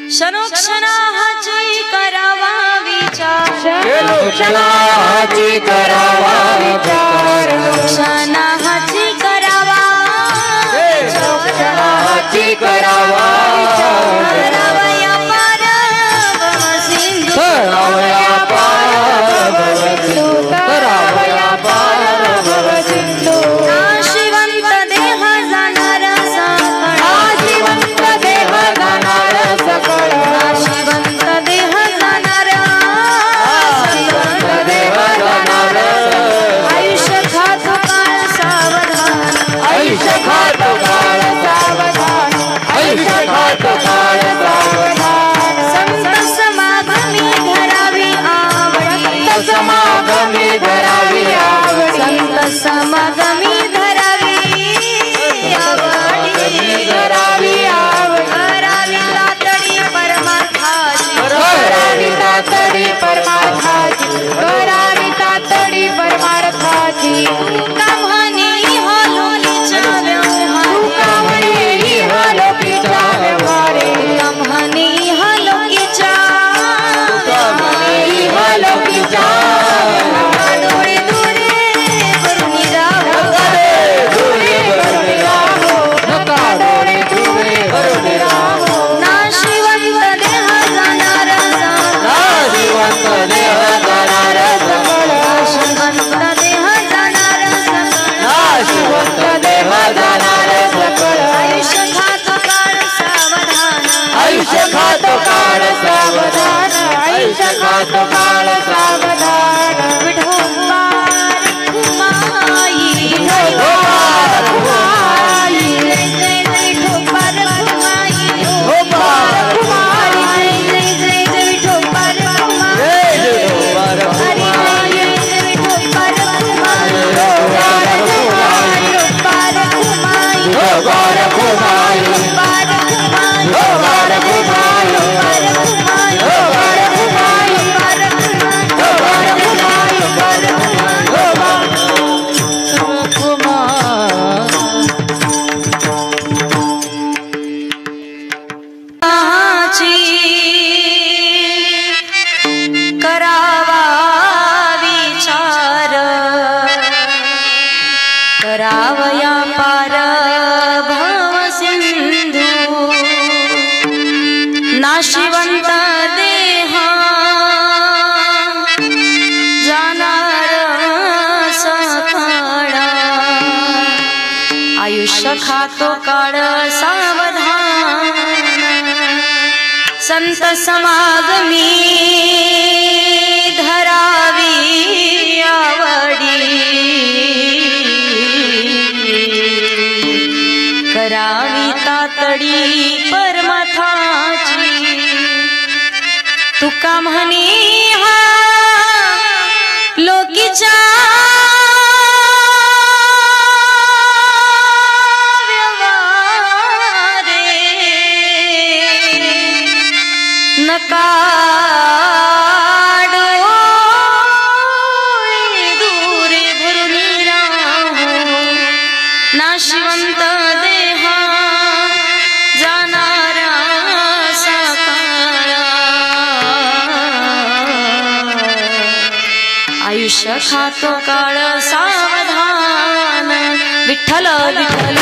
क्षणोक्षणाची करावा विचार, क्षणोक्षणाची करावा विचार, क्षणाची करावा क्षणाची करावा करावया पार भवसिंधू, करावया पार भवसिंधू, करावया पार भवसिंधू। नाशिवंत देह जाणार सकळ, नाशिवंत देह जाणार सकळ, नाशिवंत देह जाणार, नाशिवंत देह जाणार। आयुष्य खातो काळ सावधान, आयुष्य खातो काळ सावधान, आयुष्य खातो काळ सावधान। संत समागमी धरावी आवडी, समागमी धरावी आवडी, संत समागमी धरावी आवडी, धरावी आवडी। करावी तातडी परमार्थाची, करावी तातडी परमार्थाची, करावी तातडी परमार्थाची। तुका म्हणे हो लोकीच्या व्यवहारी, तुका म्हणे हो लोकीच्या व्यवहारी, तुका म्हणे हो लोकीच्या तुका म्हणे हो लोकीच्या डोळे दुरे करून राहो, डोळे भरून राहो, नका डोळे डोळे भरून राहो। नाशिवंत देह जाणार सकळ, नाशिवंत देह जाणार सकळ, नाशिवंत देह जाणार सकळ, नाशिवंत देह जाणार सकळ। आयुष्य खातो काळ सावधान, आयुष्य खातो काळ सावधान, आयुष्य खातो काळ सावधान। विठोबा रखुमाई, विठोबा रखुमाई, जय जय विठोबा रखुमाई, विठोबा रखुमाई, जय जय जय विठोबा रखुमाई, जय विठोबा हरी रखुमाई, जय जय विठोबा रखुमाई, विठोबा रखुमाई, विठोबा रखुमाई, विठोबा रखुमाई, विठोबा रखुमाई, विठोबा रखुमाई, विठोबा रखुमाई, विठोबा रखुमाई, विठोबा रखुमाई, विठोबा रखुमाई, विठोबा रखुमाई। विठोबा करावा विचार, करावया पार भवसिंधू, नाशिवंत देह जाणार सकळ, आयुष्य खातो काळ सावधान, संत समागमी धरावी आवडी, करावी तातडी परमार्थाची। तुका म्हणे हा लोकीच्या नका डोळे दुरे भरून राहो, नाशिवंत देह जाणारा सकळ, आयुष्य खातो काळ सावधान। विठ्ठल विठ्ठल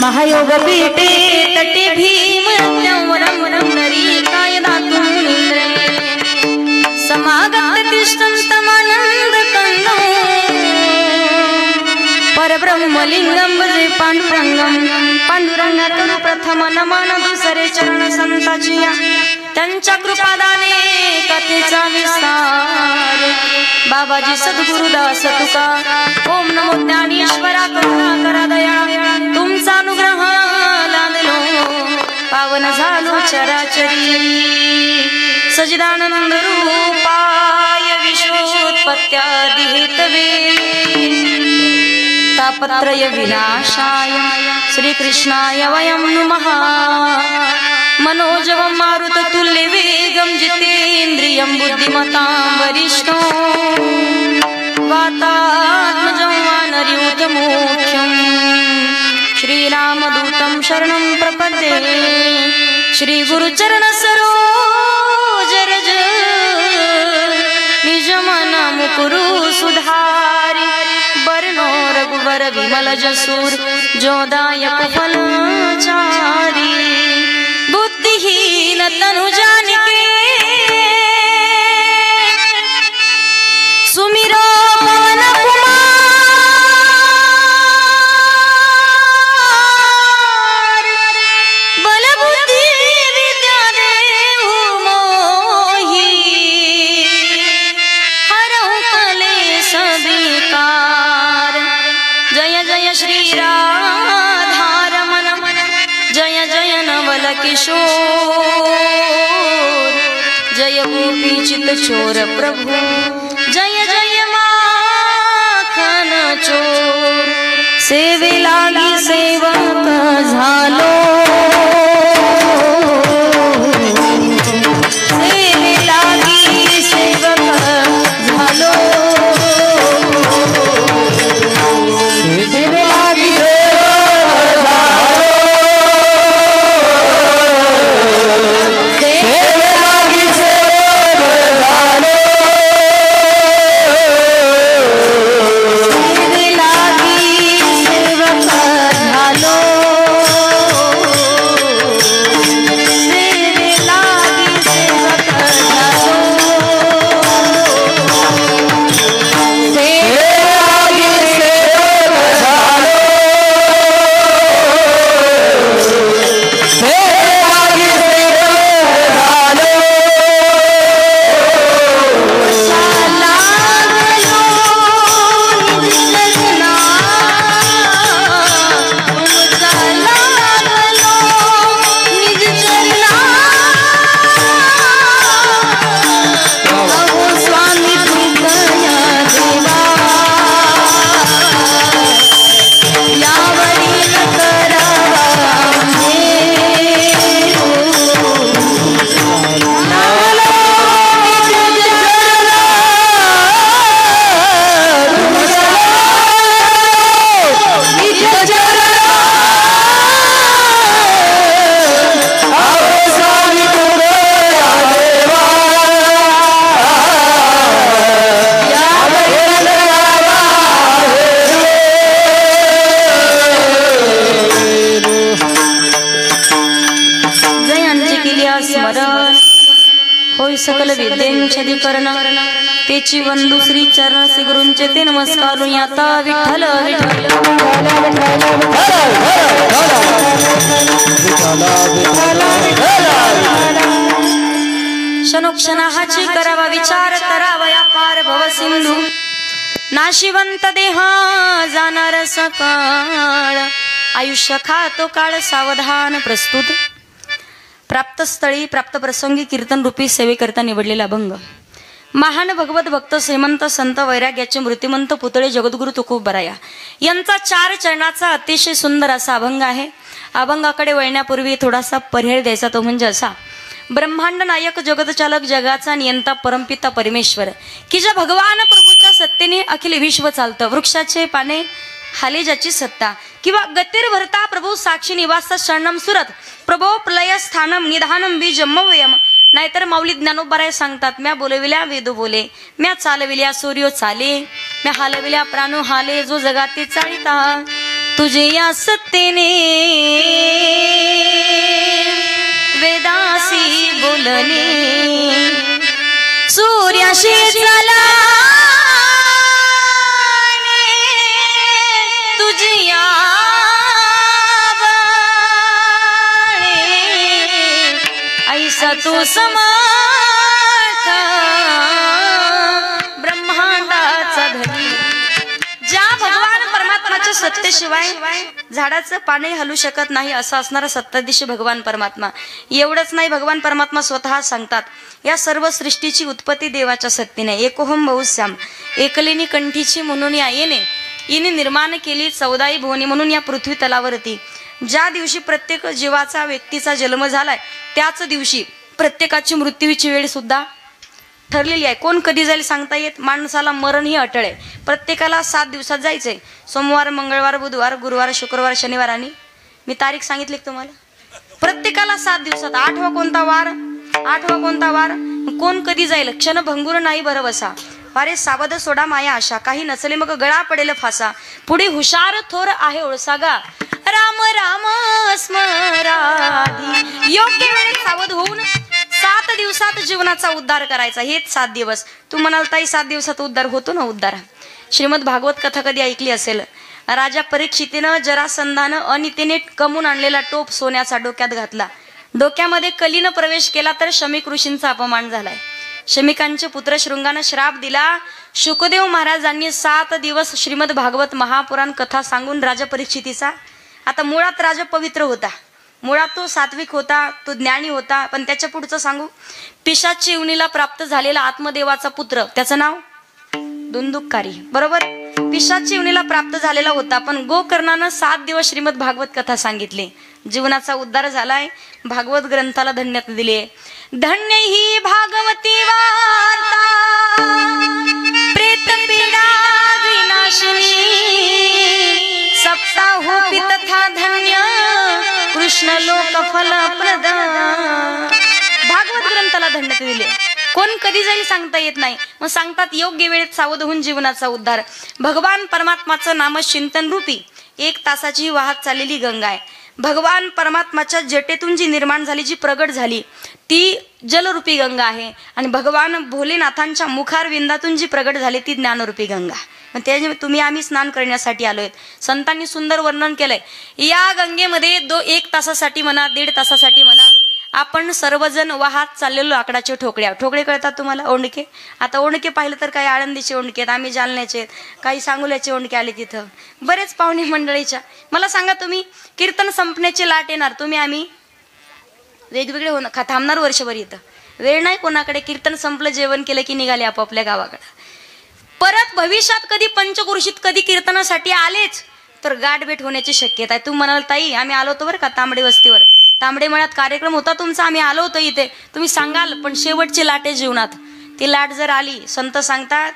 महायोग पीठे तटे भीम वरम नरी कायदातून समागत तिष्ठं तमानंद कंदो परब्रह्मलिंगम भजे पांडुरंगम पांडुरंगातून प्रथम नमन दुसरे चरण संताची त्यांच्या कृपादाने कथेचा विस्तार बाबाजी सद्गुरुदास तुका ओम नमो ज्ञानेश्वरा करुणा करा दया तुमचा अनुग्रह लादलो पावन झालो चराचरी सजिदानंद रूपाय विश्वोत्पत्त्यादि हेतवे तापत्रय विनाशाय श्रीकृष्णाय वयं नुमः मनोजवं मारुततुल्य वेगं जितेन्द्रियं बुद्धिमतां वरिष्ठं वातात्मजं वानरयूथमुख्यं श्रीरामदूतं शरणं प्रपद्ये श्रीगुरुचरणसरोज रज निजमन मुकुरु सुधारि बरनो रघुवर विमल जसूर जोदायक फलचारी बुद्धिहीन तनु जानिके सुमिरो पवन कुमार बल बुद्धि विद्या देहु मोहि हरहु कलेश विकार जय जय श्री राधारमण जय जय नवल किशोर जय गोपी चित चोर प्रभु जय जय माखन चोर सेवे लागी सेवक झालो सेवे लागी सेवक झालो सेवे लागी सकल विद्यांचदिकरण तेची वंदू श्री चरण श्री गुरूंचे ते नमस्कार आता विठ्ठल विठ्ठल क्षणोक्षणाची करावा विचार करावा या पार भव सिंधू नाशिवंत देहा जाणार सकाळ आयुष्य खातो काळ सावधान प्रस्तुत प्राप्त स्थळी प्राप्त प्रसंगी कीर्तन रूपी सेवेकरता निवडलेला अभंग महान भगवत भक्त श्रीमंत संत वैराग्याचे मृत्युमंत पुतळे जगद्गुरु तुकोबराया यांचा 4 चरणाचा अतिशय सुंदर असा अभंग आहे। अभंगाकडे वळण्यापूर्वी थोडासा पर्याय द्यायचा तो म्हणजे असा ब्रह्मांड नायक जगतचालक जगाचा नियंता परमपिता परमेश्वर की ज्या भगवान प्रभूच्या सत्तेने अखिल विश्व चालतं वृक्षाचे पाने हाले ज्याची सत्ता किंवा गतीर भरता प्रभू साक्षी निवास शरणम सुरत प्रभो प्रलय स्थानम निधानम बीजमव्यम नाहीतर माऊली ज्ञानोबराय सांगतात म्या बोलविल्या वेदो बोले म्या चालविल्या सूर्यो चाले म्या हालविल्या प्राणो हाले जो जगाते चालिता तुझे या सत्तेने वेदासी बोलणे सूर्याशी चला तुझिया ऐसा तू कुसुमार्थ ब्रह्मांडाचा धनी. ज्या भगवान परमात्माच्या सत्तेशिवाय झाडाचं पाणी हलू शकत नाही असं असणारा सत्ताधीश भगवान परमात्मा. एवढंच नाही, भगवान परमात्मा स्वतः सांगतात या सर्व सृष्टीची उत्पत्ती देवाच्या सत्तेने. एकोहम बहुश्याम एकलिनी कंठीची म्हणून या येणे हिने निर्माण केली 14 भुवने म्हणून या पृथ्वी तलावरती. ज्या दिवशी प्रत्येक जीवाचा व्यक्तीचा जन्म झालाय त्याच दिवशी प्रत्येकाची मृत्यूची वेळ सुद्धा ठरलेली आहे. कोण कधी जाईल सांगता येत. माणसाला मरण ही अटळ आहे. प्रत्येकाला 7 दिवसात जायचंय. सोमवार, मंगळवार, बुधवार, गुरुवार, शुक्रवार, शनिवार आणि मी तारीख सांगितली तुम्हाला. प्रत्येकाला 7 दिवसात. 8वा कोणता वार? 8वा कोणता वार? कोण कधी जाईल? क्षण भंगूर नाही भरवसा. अरे सावध सोडा माया आशा. काही नसले मग गळा पडेल फासा. पुढे हुशार थोर आहे ओळसागा. राम राम स्मराधी. योग्य वेळेत सावध होऊन 7 दिवसात जीवनाचा उद्धार करायचा. हेच 7 दिवस. तू म्हणाल ताई 7 दिवसात उद्धार होतो ना? उद्धार श्रीमद भागवत कथा कधी ऐकली असेल. राजा परीक्षितीनं जरासंधानं अनितीने कमून आणलेला टोप सोन्याचा डोक्यात घातला. डोक्यामध्ये कलीनं प्रवेश केला तर शमिक ऋषींचा अपमान झालाय. शमिकांचे पुत्र शृंगानं श्राप दिला. शुकदेव महाराजांनी 7 दिवस श्रीमद भागवत महापुराण कथा सांगून राजा परीक्षितीचा, आता मुळात राजा पवित्र होता, मुळात तो सात्विक होता, तो ज्ञानी होता, पण त्याच्या पुढचं सांगू. पिशाची योनीला प्राप्त झालेला आत्मदेवाचा पुत्र, त्याचं नाव दुंदुकारी, बरोबर. पिशाची योनीला प्राप्त झालेला होता, पण गोकर्णानं 7 दिवस श्रीमद भागवत कथा सांगितली. जीवनाचा उद्धार झालाय. भागवत ग्रंथाला धन्यता दिली. धन्य ही भागवती वार्ता प्रेत पीडा विनाशिनी. सप्ताहोपि तथा धन्य कृष्ण लोक फल प्रद. भागवत ग्रंथाला धन्यता दिली. कोण कधी जाईल सांगता येत नाही. मग सांगतात योग्य वेळेत सावध होऊन जीवनाचा उद्धार. भगवान परमात्माचं नाम चिंतन रूपी 1 तासाची वाहत चाललेली गंगा आहे. भगवान परमात्माच्या जटेतून जी निर्माण झाली, जी प्रगट झाली ती जलरूपी गंगा आहे. आणि भगवान भोलेनाथांच्या मुखारविंदातून जी प्रगट झाली ती ज्ञानरूपी गंगा. पण त्या तुम्ही आम्ही स्नान करण्यासाठी आलोय. संतांनी सुंदर वर्णन केलंय. या गंगेमध्ये 1 तासासाठी म्हणा, 1.5 तासासाठी म्हणा, आपण सर्वजण वाहत चाललेलो लाकडाचे ठोकळे. ठोकळे कळतात तुम्हाला? ओंडके. आता ओंडके पाहिलं तर काही आळंदीचे ओंडके आहेत, आम्ही जालन्याचे आहेत, काही सांगोल्याचे ओंडके आले तिथं, बरेच पाहुणे मंडळीच्या. मला सांगा तुम्ही, कीर्तन संपण्याची लाट येणार, तुम्ही आम्ही वेगवेगळे होणार, थांबणार वर्षभर इथं. वेळ नाही कोणाकडे. कीर्तन संपलं, जेवण केलं की निघाले आपापल्या गावाकडे. परत भविष्यात कधी पंचक्रोशीत कधी कीर्तनासाठी आलेच तर गाठभेट होण्याची शक्यता आहे. तू म्हणाल ताई आम्ही आलो होतो बरं का तांबडे वस्तीवर, तांबडे मळ्यात कार्यक्रम होता तुमचा, आम्ही आलो होतो इथे, तुम्ही सांगाल. पण शेवटची लाट आहे जीवनात. ती लाट जर आली, संत सांगतात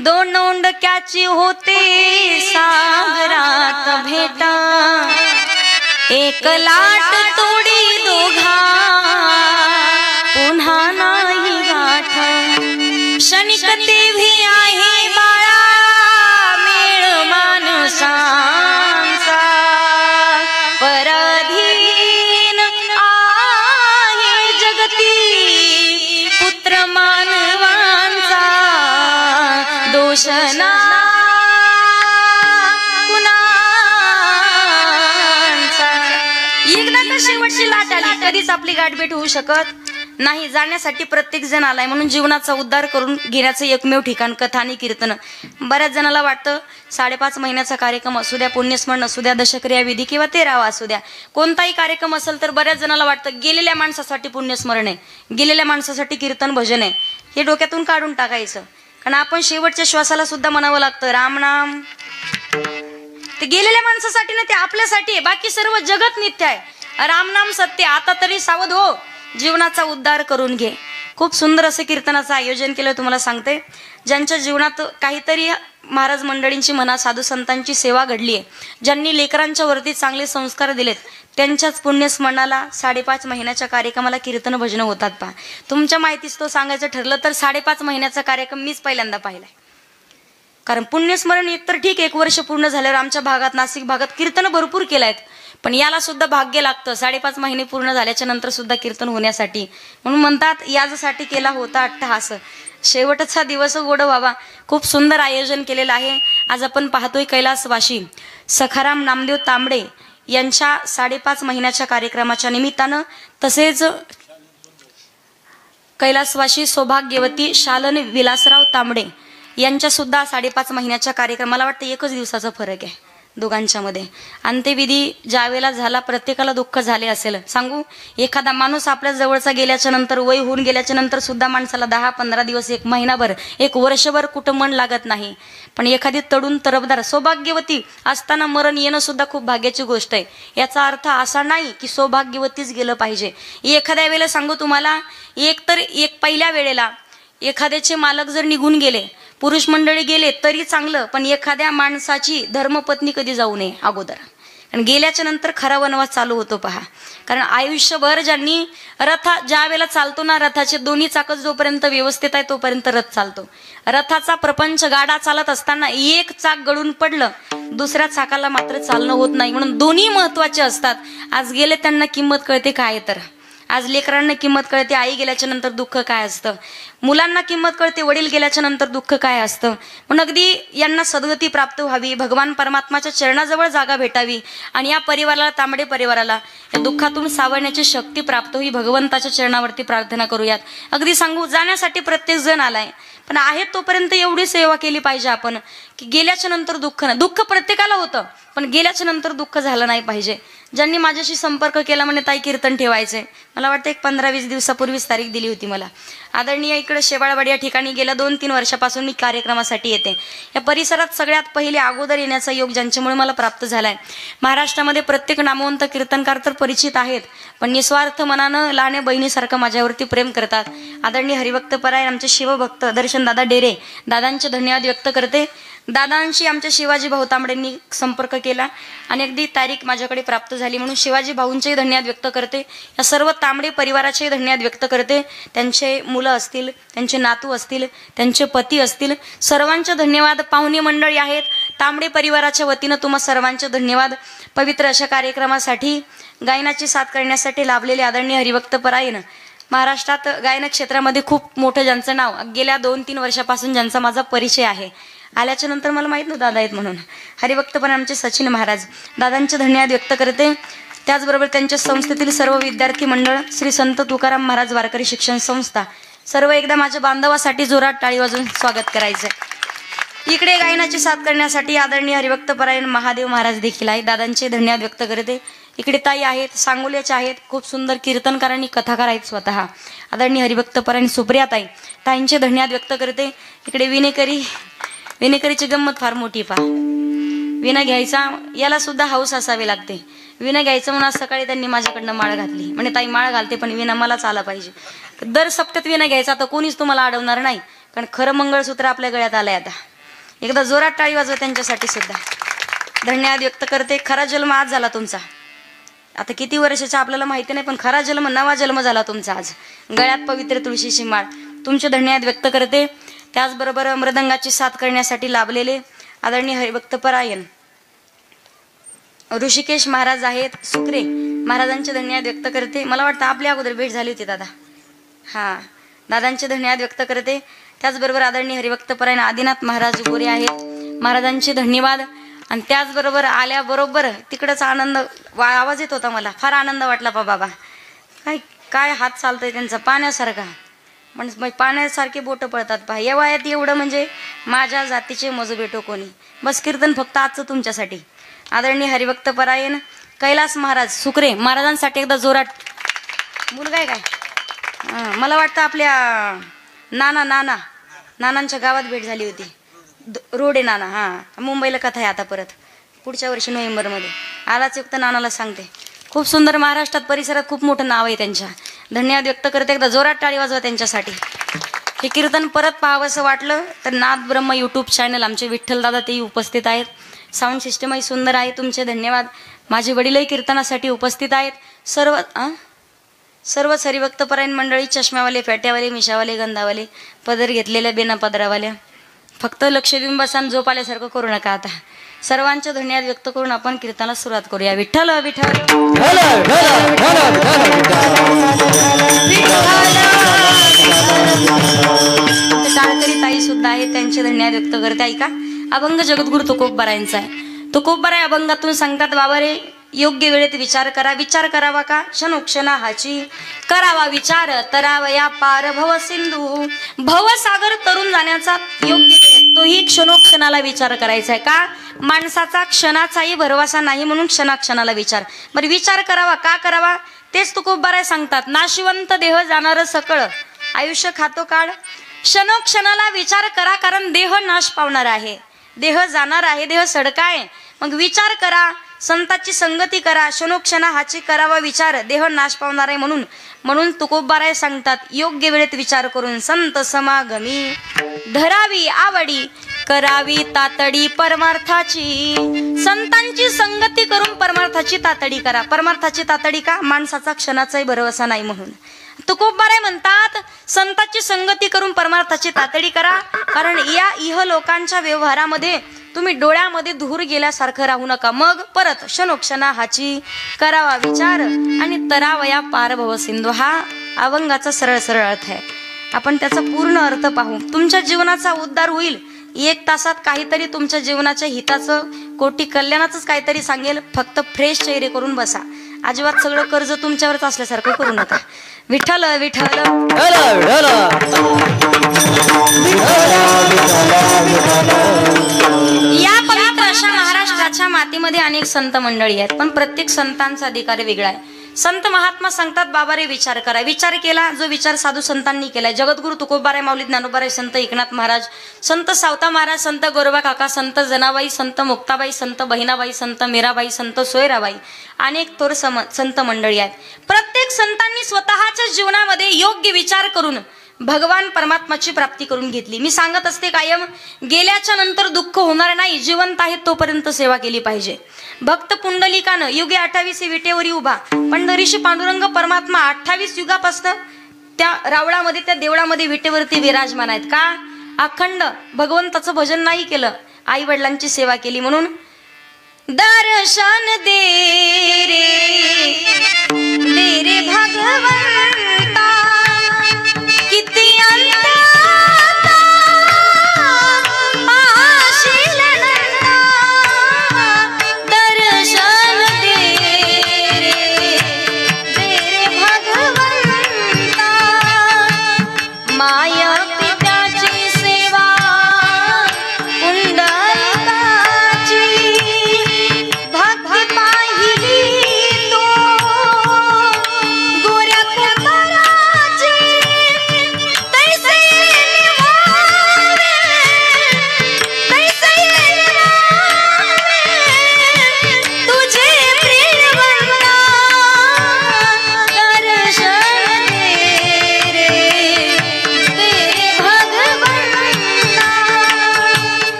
2 ओंडक्याची होते सागरात भेटा. 1 लाट तोडी दोघा पुन्हा नाही गाठ. क्षणिक देवी आहे बाळा मेळ माणसांचा. पराधीन आहे जगती पुत्र मानवांचा. दोष ना कुणांचा. एकदा तर शेवटची लाट आली, कधीच आपली गाठभेट होऊ शकत नाही. जाण्यासाठी प्रत्येक जण आलाय, म्हणून जीवनाचा उद्धार करून घेण्याचं एकमेव ठिकाण कथा आणि कीर्तन. बऱ्याच जणाला वाटतं 5.5 महिन्याचा कार्यक्रम असू द्या, पुण्यस्मरण असू द्या, दशक्रिया विधी किंवा 13वा असू द्या, कोणताही कार्यक्रम असेल तर बऱ्याच जणाला वाटतं गेलेल्या माणसासाठी पुण्यस्मरण आहे, गेलेल्या माणसासाठी कीर्तन भजन आहे. हे डोक्यातून काढून टाकायचं. कारण आपण शेवटच्या श्वासाला सुद्धा म्हणावं लागतं रामनाम. ते गेलेल्या माणसासाठी ना, ते आपल्यासाठी आहे. बाकी सर्व जगत मिथ्य आहे. रामनाम सत्य. आता तरी सावध हो, जीवनाचा उद्धार करून घे. खूप सुंदर असं कीर्तनाचं आयोजन केलं तुम्हाला सांगते. ज्यांच्या जीवनात काहीतरी महाराज मंडळींची म्हणा, साधू संतांची सेवा घडली आहे, ज्यांनी लेकरांच्या वरती चांगले संस्कार दिलेत, त्यांच्याच पुण्यस्मरणाला 5.5 महिन्याच्या कार्यक्रमाला कीर्तन भजन होतात. पहा, तुमच्या माहितीच तो सांगायचं ठरलं तर 5.5 महिन्याचा कार्यक्रम मीच पहिल्यांदा पाहिलाय. कारण पुण्यस्मरण एकतर ठीक 1 वर्ष पूर्ण झाल्यावर आमच्या भागात, नाशिक भागात कीर्तन भरपूर केलायत, पण याला सुद्धा भाग्य लागतं 5.5 महिने पूर्ण झाल्याच्या नंतर सुद्धा कीर्तन होण्यासाठी. म्हणून म्हणतात यासाठी केला होता अट्टहास, शेवटचा दिवस गोड व्हावा. खूप सुंदर आयोजन केलेलं आहे. आज आपण पाहतोय कैलासवासी सखाराम नामदेव तांबडे यांच्या 5.5 महिन्याच्या कार्यक्रमाच्या निमित्तानं, तसेच कैलासवासी सौभाग्यवती शालन विलासराव तांबडे यांच्या सुद्धा 5.5 महिन्याच्या कार्यक्रम, मला वाटतं एकच दिवसाचा फरक आहे दोघांच्या मध्ये. अंत्यविधी ज्यावेळेला झाला प्रत्येकाला दुःख झाले असेल. सांगू, एखादा माणूस आपल्या जवळचा गेल्याच्या नंतर, वय होऊन गेल्याच्या नंतर सुद्धा माणसाला 10-15 दिवस, 1 महिनाभर, 1 वर्षभर कुठं मन लागत नाही. पण एखादी तडून तरफदार सौभाग्यवती असताना मरण येणं सुद्धा खूप भाग्याची गोष्ट आहे. याचा अर्थ असा नाही की सौभाग्यवतीच गेलं पाहिजे. एखाद्या वेळेला सांगू तुम्हाला, एक पहिल्या वेळेला एखाद्याचे मालक जर निघून गेले, पुरुष मंडळी गेले तरी चांगलं, पण एखाद्या माणसाची धर्मपत्नी कधी जाऊ नये अगोदर. आणि गेल्याच्या नंतर खरा वनवास चालू होतो पहा. कारण आयुष्यभर ज्यांनी ज्या वेळेला चालतो ना, रथाचे दोन्ही चाकच जोपर्यंत व्यवस्थित आहे तोपर्यंत रथ चालतो. रथाचा प्रपंच गाडा चालत असताना एक चाक गळून पडलं, दुसऱ्या चाकाला मात्र चालणं होत नाही. म्हणून दोन्ही महत्वाचे असतात. आज गेले त्यांना किंमत कळते काय, तर आज लेकरांना किंमत कळते आई गेल्याच्या नंतर दुःख काय असतं, मुलांना किंमत कळते वडील गेल्याच्या नंतर दुःख काय असतं. पण अगदी यांना सद्गती प्राप्त व्हावी, भगवान परमात्माच्या चरणाजवळ जागा भेटावी आणि या परिवाराला, तांबडे परिवाराला या दुःखातून सावरण्याची शक्ती प्राप्त होई, भगवंताच्या चरणावरती प्रार्थना करूयात. अगदी सांगू, जाण्यासाठी प्रत्येक जण आलाय, पण आहे तोपर्यंत एवढी सेवा केली पाहिजे आपण की गेल्याच्या नंतर दुःख नाही. दुःख प्रत्येकाला होतं, पण गेल्याच्या नंतर दुःख झालं नाही पाहिजे. ज्यांनी माझ्याशी संपर्क केला म्हणे ताई कीर्तन ठेवायचे, मला वाटतं 15-20 दिवसापूर्वीच तारीख दिली होती मला. आदरणीय इकडे शेवाळवाडी या ठिकाणी गेल्या 2-3 वर्षापासून मी कार्यक्रमासाठी येते. या परिसरात सगळ्यात पहिले अगोदर येण्याचा योग ज्यांच्यामुळे मला प्राप्त झालाय. महाराष्ट्रामध्ये प्रत्येक नामवंत कीर्तनकार तर परिचित आहेत, पण निस्वार्थ मनानं लहान बहिणीसारखं माझ्यावरती प्रेम करतात. आदरणीय हरिभक्तपरायण आमचे शिवभक्त दर्शन दादा डेरे, दादांचे धन्यवाद व्यक्त करते. दादांशी आमच्या शिवाजी भाऊ तांबडेंनी संपर्क केला आणि अगदी तारीख माझ्याकडे प्राप्त झाली, म्हणून शिवाजी भाऊंचेही धन्यवाद व्यक्त करते. या सर्व तांबडे परिवाराचेही धन्यवाद व्यक्त करते. त्यांचे मुलं असतील, त्यांचे नातू असतील, त्यांचे पती असतील, सर्वांचे धन्यवाद. पाहुणे मंडळी आहेत, तांबडे परिवाराच्या वतीनं तुम्हा सर्वांचे धन्यवाद. पवित्र अशा कार्यक्रमासाठी गायनाची साथ करण्यासाठी लाभलेले आदरणीय हरिभक्तपरायण, महाराष्ट्रात गायन क्षेत्रामध्ये खूप मोठं ज्यांचं नाव, गेल्या 2-3 वर्षापासून ज्यांचा माझा परिचय आहे, आल्याच्या नंतर मला माहित नव्हतं दादा आहेत म्हणून, हरिभक्तपरायण आमचे सचिन महाराज, दादांचे धन्यवाद व्यक्त करते. त्याचबरोबर त्यांच्या संस्थेतील सर्व विद्यार्थी मंडळ, श्री संत तुकाराम महाराज वारकरी शिक्षण संस्था, सर्व एकदा माझ्या बांधवासाठी जोरात टाळी वाजवून स्वागत करायचंय. इकडे गायनाची साथ करण्यासाठी आदरणीय हरिभक्तपरायण महादेव महाराज देखील आहेत, दादांचे धन्यवाद व्यक्त करते. इकडे ताई आहेत, सांगोल्याच्या आहेत, खूप सुंदर कीर्तनकारांनी कथाकार आहेत स्वतः, आदरणीय हरिभक्तपरायण सुप्रिया ताई, ताईंचे धन्यवाद व्यक्त करते. इकडे विनेकरीची गंमत फार मोठी पहा. विना घ्यायचा याला सुद्धा हौस असावी लागते. विना घ्यायचं म्हणून आज सकाळी त्यांनी माझ्याकडनं माळ घातली, म्हणजे ताई माळ घालते पण विना मलाच आला पाहिजे. दर सप्त्यात विना घ्यायचा, तर कोणीच तुम्हाला अडवणार नाही, कारण खरं मंगळसूत्र आपल्या गळ्यात आलंय. आता एकदा जोरात टाळी वाजवा त्यांच्यासाठी सुद्धा धन्यवाद व्यक्त करते. खरा जन्म आज झाला तुमचा, आता किती वर्षाचा आपल्याला माहिती नाही, पण खरा जन्म, नवा जन्म झाला तुमचा आज. गळ्यात पवित्र तुळशीची माळ, तुमचे धन्यवाद व्यक्त करते. त्याचबरोबर मृदंगाची साथ करण्यासाठी लाभलेले आदरणीय हरिभक्तपरायण ऋषिकेश महाराज आहेत, सुक्रे महाराजांचे धन्यवाद व्यक्त करते. मला वाटतं आपल्या अगोदर भेट झाली होती दादा, हा, दादांचे धन्यवाद व्यक्त करते. त्याचबरोबर आदरणीय हरिभक्तपरायण आदिनाथ महाराज गोरे आहेत, महाराजांचे धन्यवाद. आणि त्याचबरोबर आल्याबरोबर तिकडंच आनंद आवाज येत होता, मला फार आनंद वाटला. बाबा काय हात चालतोय त्यांचा, पाण्यासारखा, म्हणजे पाण्यासारखे बोट पळतात पहा. या वयात एवढं, म्हणजे माझ्या जातीचे मजो भेटो कोणी. बस कीर्तन फक्त आजचं तुमच्यासाठी. आदरणीय हरिभक्तपरायण कैलास महाराज सुक्रे महाराजांसाठी एकदा जोरात. मुलगा आहे काय? मला वाटतं आपल्या नानांच्या गावात भेट झाली होती, रोडे नाना, हा, मुंबईला कथा आहे आता परत पुढच्या वर्षी नोव्हेंबरमध्ये. आलाच युक्त नानाला सांगते. खूप सुंदर, महाराष्ट्रात परिसरात खूप मोठं नाव आहे त्यांच्या. धन्यवाद व्यक्त करते. एकदा जोरात टाळी वाजवा त्यांच्यासाठी. हे कीर्तन परत पाहावंसं वाटलं तर नाद ब्रह्म यूट्यूब चॅनल, आमचे विठ्ठल दादा तेही उपस्थित आहेत. साऊंड सिस्टमही सुंदर आहे, तुमचे धन्यवाद. माझे वडीलही कीर्तनासाठी उपस्थित आहेत. सर्वच हरिभक्तपरायण मंडळी, चष्म्यावाले, फेट्यावाले, मिशावाले, गंधावाले, पदर घेतलेल्या, बिना पदरावाल्या, फक्त लक्ष देऊन बसा, झोप आल्यासारखं करू नका. आता सर्वांचे धन्यवाद व्यक्त करून आपण कीर्तनाला सुरुवात करूया. विठ्ठल विठ्ठल टाळकरी ताई सुद्धा आहे, त्यांचे धन्यवाद व्यक्त करते. ऐका, अभंग जगद्गुरु तुकोबारायांचा आहे. तुकोबाराय अभंगातून सांगतात, बाबा रे, योग्य वेळेत विचार करा. विचार करावा का? क्षणोक्षणा हाची करावा विचार तरावया पार भव सिंधू. भवसागर तरुण जाण्याचा योग्य वेळ तोही क्षणोक्षणाला विचार करायचा आहे. का? माणसाचा क्षणाचाही भरवसा नाही म्हणून क्षणाक्षणाला विचार. बरं विचार करावा का करावा? तेच तुकोबाराय सांगतात. नाशिवंत देह जाणार सकळ आयुष्य खातो काळ. क्षणोक्षणाला विचार करा कारण देह नाश पावणार आहे. देह जाणार आहे, देह सडकाय. मग विचार करा, संतांची संगती करा, क्षणोक्षणा हाची करावा विचार, देह नाश पावणार आहे म्हणून तुकोबाराय सांगतात योग्य वेळेत विचार करून संत समागमी धरावी आवडी करावी तातडी परमार्थाची. संतांची संगती करून परमार्थाची तातडी करा. परमार्थाची तातडी का? माणसाचा क्षणाचाही भरवसा नाही म्हणून. तुकोबाराय म्हणतात संतांची संगती करून परमार्थाची तातडी करा कारण या इह लोकांच्या व्यवहारामध्ये तुम्ही डोळ्यामध्ये धूर गेल्यासारखं राहू नका. मग परत क्षणोक्षणा हाची करावा विचार आणि तरावया पार भव सिंधू. हा अभंगाचा सरळ सरळ अर्थ आहे. आपण त्याचा पूर्ण अर्थ पाहू. तुमच्या जीवनाचा उद्धार होईल. 1 तासात काहीतरी तुमच्या जीवनाच्या हिताचं कोटी कल्याणाचंच काहीतरी सांगेल. फक्त फ्रेश चेहरे करून बसा. अजिबात सगळं कर्ज तुमच्यावरच असल्यासारखं करू नका. विठ्ठल विठ्ठल या पवित्र अशा महाराष्ट्राच्या मातीमध्ये अनेक संत मंडळी आहेत पण प्रत्येक संतांचा अधिकार वेगळा आहे. संत महात्मा सांगतात बाबा रे विचार करा. विचार केला जो विचार साधू संतांनी केलाय. जगद्गुरु तुकोबाराय माऊली ज्ञानोबाराय संत एकनाथ महाराज संत सावता महाराज संत गोरोबा काका संत जनाबाई संत मुक्ताबाई संत बहिणाबाई संत मीराबाई संत सोयराबाई अनेक थोर संत मंडळी आहेत. प्रत्येक संतांनी स्वतःच्या जीवनामध्ये योग्य विचार करून भगवान परमात्माची प्राप्ती करून घेतली. मी सांगत असते कायम गेल्याच्या नंतर दुःख होणार नाही. जिवंत आहे तोपर्यंत सेवा केली पाहिजे. भक्त पुंडलिकानं युगे 28 विटेवरी उभा पंढरीशी पांडुरंग परमात्मा 28 युगापासून त्या रावळामध्ये त्या देवळामध्ये विटेवरती विराजमान आहेत. का? अखंड भगवंताचं भजन नाही केलं, आई वडिलांची सेवा केली म्हणून. दर्शन दे रे भगवंता किती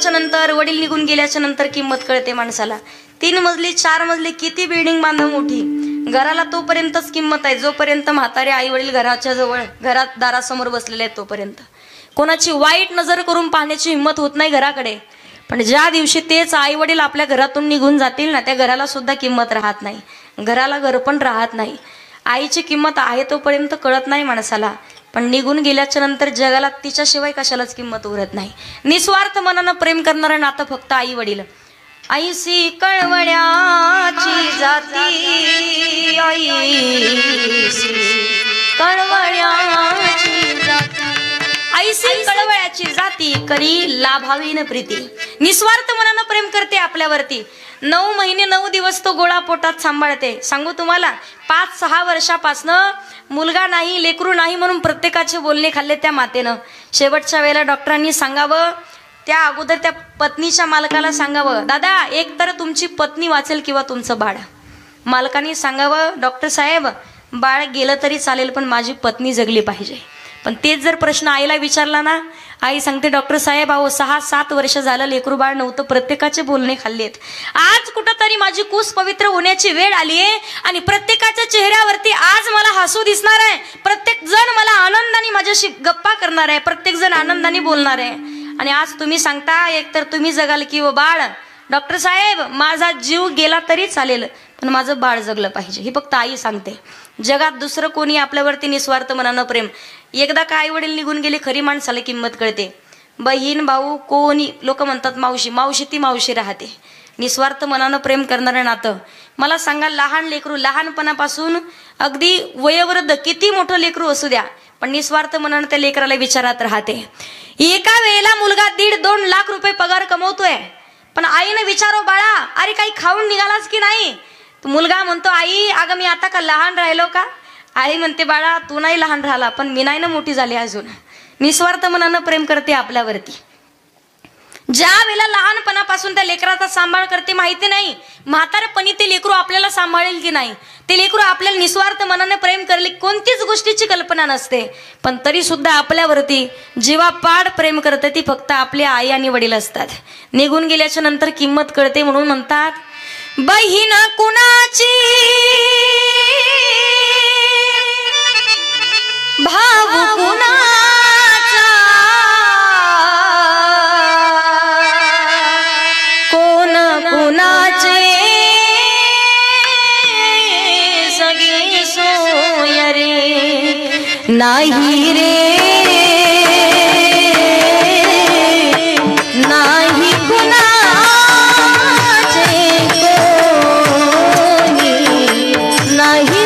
नंतर वडील निघून गेल्याच्या नंतर किंमत कळते माणसाला. 3 मजली 4 मजली किती बिल्डिंग बांधा मोठी, घराला तोपर्यंतच किंमत आहे जोपर्यंत म्हातारे आई वडील घराच्या जवळ घरात दारासमोर बसलेले आहेत तोपर्यंत. कोणाची वाईट नजर करून पाहण्याची हिंमत होत नाही घराकडे. पण ज्या दिवशी तेच आई वडील आपल्या घरातून निघून जातील ना त्या घराला सुद्धा किंमत राहत नाही. घराला घर पण राहत नाही. आईची किंमत आहे तोपर्यंत कळत नाही माणसाला, पण निघून गेल्याच्या नंतर जगाला तिच्याशिवाय कशालाच किंमत उरत नाही. निस्वार्थ मनानं प्रेम करणारं नातं फक्त आई वडील. ऐसी कळवळ्याची जाती ऐसी कळवळ्याची जाती ऐसी कळवळ्याची जाती करी लाभावीन प्रीती. निस्वार्थ मनानं प्रेम करते आपल्यावरती. 9 महिने 9 दिवस तो गोळा पोटात सांभाळते. सांगू तुम्हाला 5-6 वर्षापासनं मुलगा नाही लेकरू नाही म्हणून प्रत्येकाचे बोलणे खाल्ले त्या मातेनं. शेवटच्या वेळेला डॉक्टरांनी सांगावं त्या अगोदर त्या पत्नीच्या मालकाला सांगावं दादा एक तर तुमची पत्नी वाचेल किंवा तुमचं बाळ. मालकाने सांगावं डॉक्टर साहेब बाळ गेलं तरी चालेल पण माझी पत्नी जगली पाहिजे. पण तेच जर प्रश्न आईला विचारला ना आई सांगते डॉक्टर साहेब अहो 6-7 वर्ष झालं लेकरू बाळ नव्हतं प्रत्येकाचे बोलणे खाल्लेत. आज कुठंतरी माझी कूस पवित्र होण्याची वेळ आली आहे आणि प्रत्येकाच्या चेहऱ्यावरती आज मला हसू दिसणार आहे. प्रत्येक जण मला आनंदाने माझ्याशी गप्पा करणार आहे. प्रत्येक जण आनंदाने बोलणार आहे. आणि आज तुम्ही सांगता एक तर तुम्ही जगाल किंवा बाळ. डॉक्टर साहेब माझा जीव गेला तरी चालेल पण माझं बाळ जगलं पाहिजे. ही फक्त आई सांगते. जगात दुसरं कोणी आपल्यावरती निस्वार्थ मनानं प्रेम. एकदा का आई वडील निघून गेले खरी माणसाला किंमत कळते. बहीण भाऊ कोणी लोक म्हणतात मावशी, मावशी ती मावशी राहते. निस्वार्थ मनानं प्रेम करणारं नातं. मला सांगा, लहान लेकरू लहानपणापासून अगदी वयोवृद्ध किती मोठं लेकरू असू द्या, पण निस्वार्थ मनानं त्या लेकराला विचारात राहते. एका वेळेला मुलगा 1.5-2 लाख रुपये पगार कमवतोय, पण आईनं विचारो बाळा अरे काही खाऊन निघालास की नाही. मुलगा म्हणतो आई अगं मी आता का लहान राहिलो का. आई म्हणते बाळा तू नाही लहान राहिला, पण मी नाही ना मोठी झाली अजून. निस्वार्थ मनानं प्रेम करते आपल्यावरती. ज्या वेळेला लहानपणापासून त्या लेकराचा सांभाळ करते माहिती नाही म्हातारपणी ते लेकरू आपल्याला सांभाळेल की नाही. ते लेकरू आपल्याला निस्वार्थ मनाने प्रेम करले कोणतीच गोष्टीची कल्पना नसते, पण तरी सुद्धा आपल्यावरती जीवापाड प्रेम करते ती फक्त आपली आई आणि वडील असतात. निघून गेल्याच्या नंतर किंमत कळते. म्हणून म्हणतात बहीण कुणाची भाऊ कुणाचा, कोण कुणाचे सगळे सोय रे नाही रे नाही कुणाचे कोणी नाही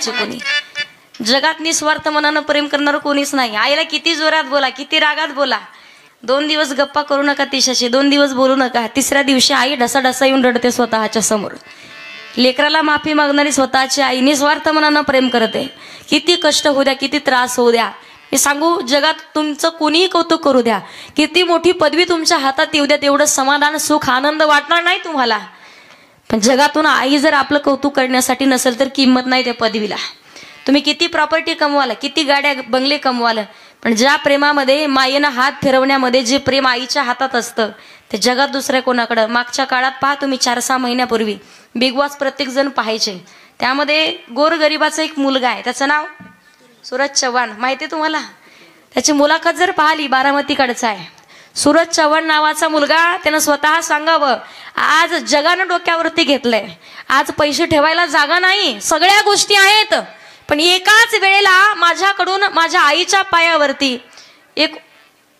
कोणी जगात निस्वार्थ मनानं प्रेम करणार कोणीच नाही. आईला किती जोरात बोला, किती रागात बोला, 2 दिवस गप्पा करू नका तिच्याशी, 2 दिवस बोलू नका. 3ऱ्या दिवशी आई ढसा येऊन रडते स्वतःच्या समोर. लेकराला माफी मागणारी स्वतःची आई निस्वार्थ मनानं प्रेम करते. किती कष्ट होऊ द्या, किती त्रास होऊ द्या, मी सांगू जगात तुमचं कोणीही कौतुक करू द्या, किती मोठी पदवी तुमच्या हातात येऊ द्या, तेवढं समाधान सुख आनंद वाटणार नाही तुम्हाला. पण जगातून आई जर आपलं कौतुक करण्यासाठी नसेल तर किंमत नाही त्या पदवीला. तुम्ही किती प्रॉपर्टी कमवाल, किती गाड्या बंगले कमवाल, पण ज्या प्रेमामध्ये मायेनं हात फिरवण्यामध्ये जे प्रेम आईच्या हातात असतं ते जगात दुसऱ्या कोणाकडं. मागच्या काळात पहा तुम्ही 4-6 महिन्यापूर्वी बिग बॉस प्रत्येक जण पाहायचे. त्यामध्ये गोरगरिबाचा एक मुलगा आहे, त्याचं नाव सूरज चव्हाण, माहिती आहे तुम्हाला. त्याची मुलाखत जर पाहिली, बारामतीकडचा आहे सूरज चव्हाण नावाचा मुलगा. त्यानं स्वतः सांगावं आज जगानं डोक्यावरती घेतलंय, आज पैसे ठेवायला जागा नाही, सगळ्या गोष्टी आहेत, पण एकाच वेळेला माझ्याकडून माझ्या आईच्या पायावरती एक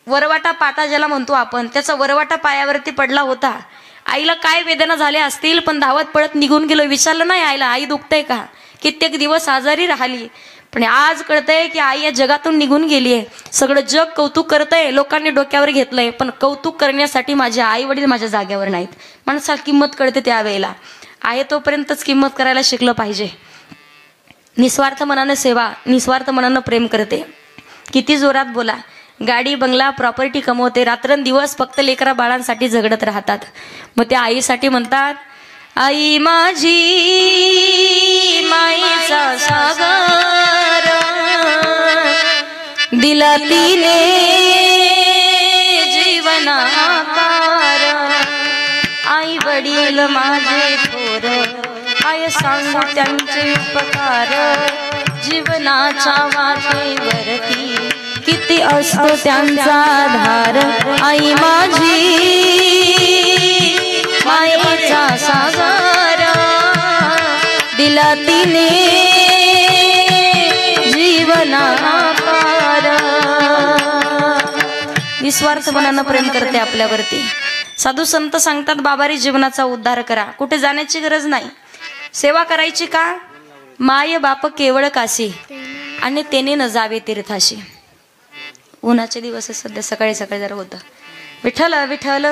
वरवाटा पाटा ज्याला म्हणतो आपण, त्याचा वरवाटा पायावरती पडला होता. आईला काय वेदना झाल्या असतील, पण धावत पळत निघून गेलो. विचारलं नाही आईला आई दुखतंय का, कित्येक दिवस आजारी राहिली, पण आज कळतंय की आई या जगातून निघून गेली आहे. सगळं जग कौतुक करतंय, लोकांनी डोक्यावर घेतलंय, पण कौतुक करण्यासाठी माझे आई वडील माझ्या जाग्यावर नाहीत. माणसाला किंमत कळते त्यावेळेला. आहे तोपर्यंतच किंमत करायला शिकलं पाहिजे. निस्वार्थ मनानं सेवा, निस्वार्थ मनानं प्रेम करते. किती जोरात बोला, गाडी बंगला प्रॉपर्टी कमवते, रात्रंदिवस फक्त लेकरा बाळांसाठी झगडत राहतात. मग त्या आईसाठी म्हणतात आई माझी माईचा सागर दिला तिने जीवनाकार. आई वडील माझे थोर काय सांगू त्यांचे उपकार. जीवनाच्या वाटेवरती किती असतो त्यांचा धार. आई माझी मायेचा सागर दिला तिने जीवनाकार. निस्वार्थ मनानं प्रेम करते आपल्यावरती. साधू संत सांगतात बाबारी जीवनाचा उद्धार करा. कुठे जाण्याची गरज नाही. सेवा करायची का? माय बाप केवळ काशी आणि तेने न जावे तीर्थाशी. उन्हाचे दिवस सध्या सकाळी सकाळी जरा होतं. विठ्ठल विठ्ठल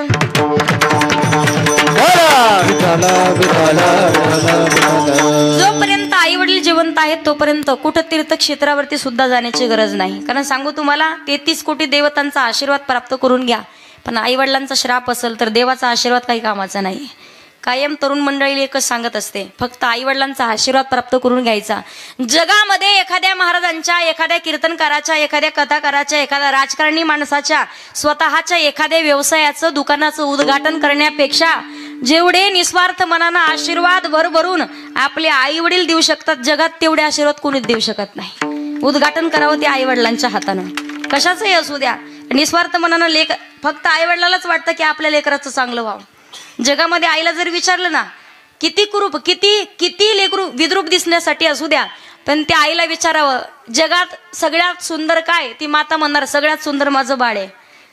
जोपर्यंत आई वडील जिवंत आहेत तोपर्यंत कुठं तीर्थक्षेत्रावरती सुद्धा जाण्याची गरज नाही. कारण सांगू तुम्हाला 33 कोटी देवतांचा आशीर्वाद प्राप्त करून घ्या, पण आई वडिलांचा श्राप असेल तर देवाचा आशीर्वाद काही कामाचा नाही. कायम तरुण मंडळी एकच सांगत असते, फक्त आई वडिलांचा आशीर्वाद प्राप्त करून घ्यायचा. जगामध्ये एखाद्या महाराजांच्या, एखाद्या कीर्तनकाराच्या, एखाद्या कथाकाराच्या, एखाद्या राजकारणी माणसाच्या स्वतःच्या एखाद्या व्यवसायाचं दुकानाचं उद्घाटन करण्यापेक्षा जेवढे निस्वार्थ मनानं आशीर्वाद भरभरून आपले आई वडील देऊ शकतात, जगात तेवढे आशीर्वाद कोणीच देऊ शकत नाही. उद्घाटन करावं ते आई वडिलांच्या हातानं, कशाचंही असू द्या. निस्वार्थ मनानं फक्त आई वडिलालाच वाटतं की आपल्या लेकराचं चांगलं व्हावं. जगामध्ये आईला जर विचारलं ना, किती कुरूप किती लेकरू विद्रूप दिसण्यासाठी असू द्या, पण त्या आईला विचारावं जगात सगळ्यात सुंदर काय, ती माता म्हणणार सगळ्यात सुंदर माझं बाळ आहे.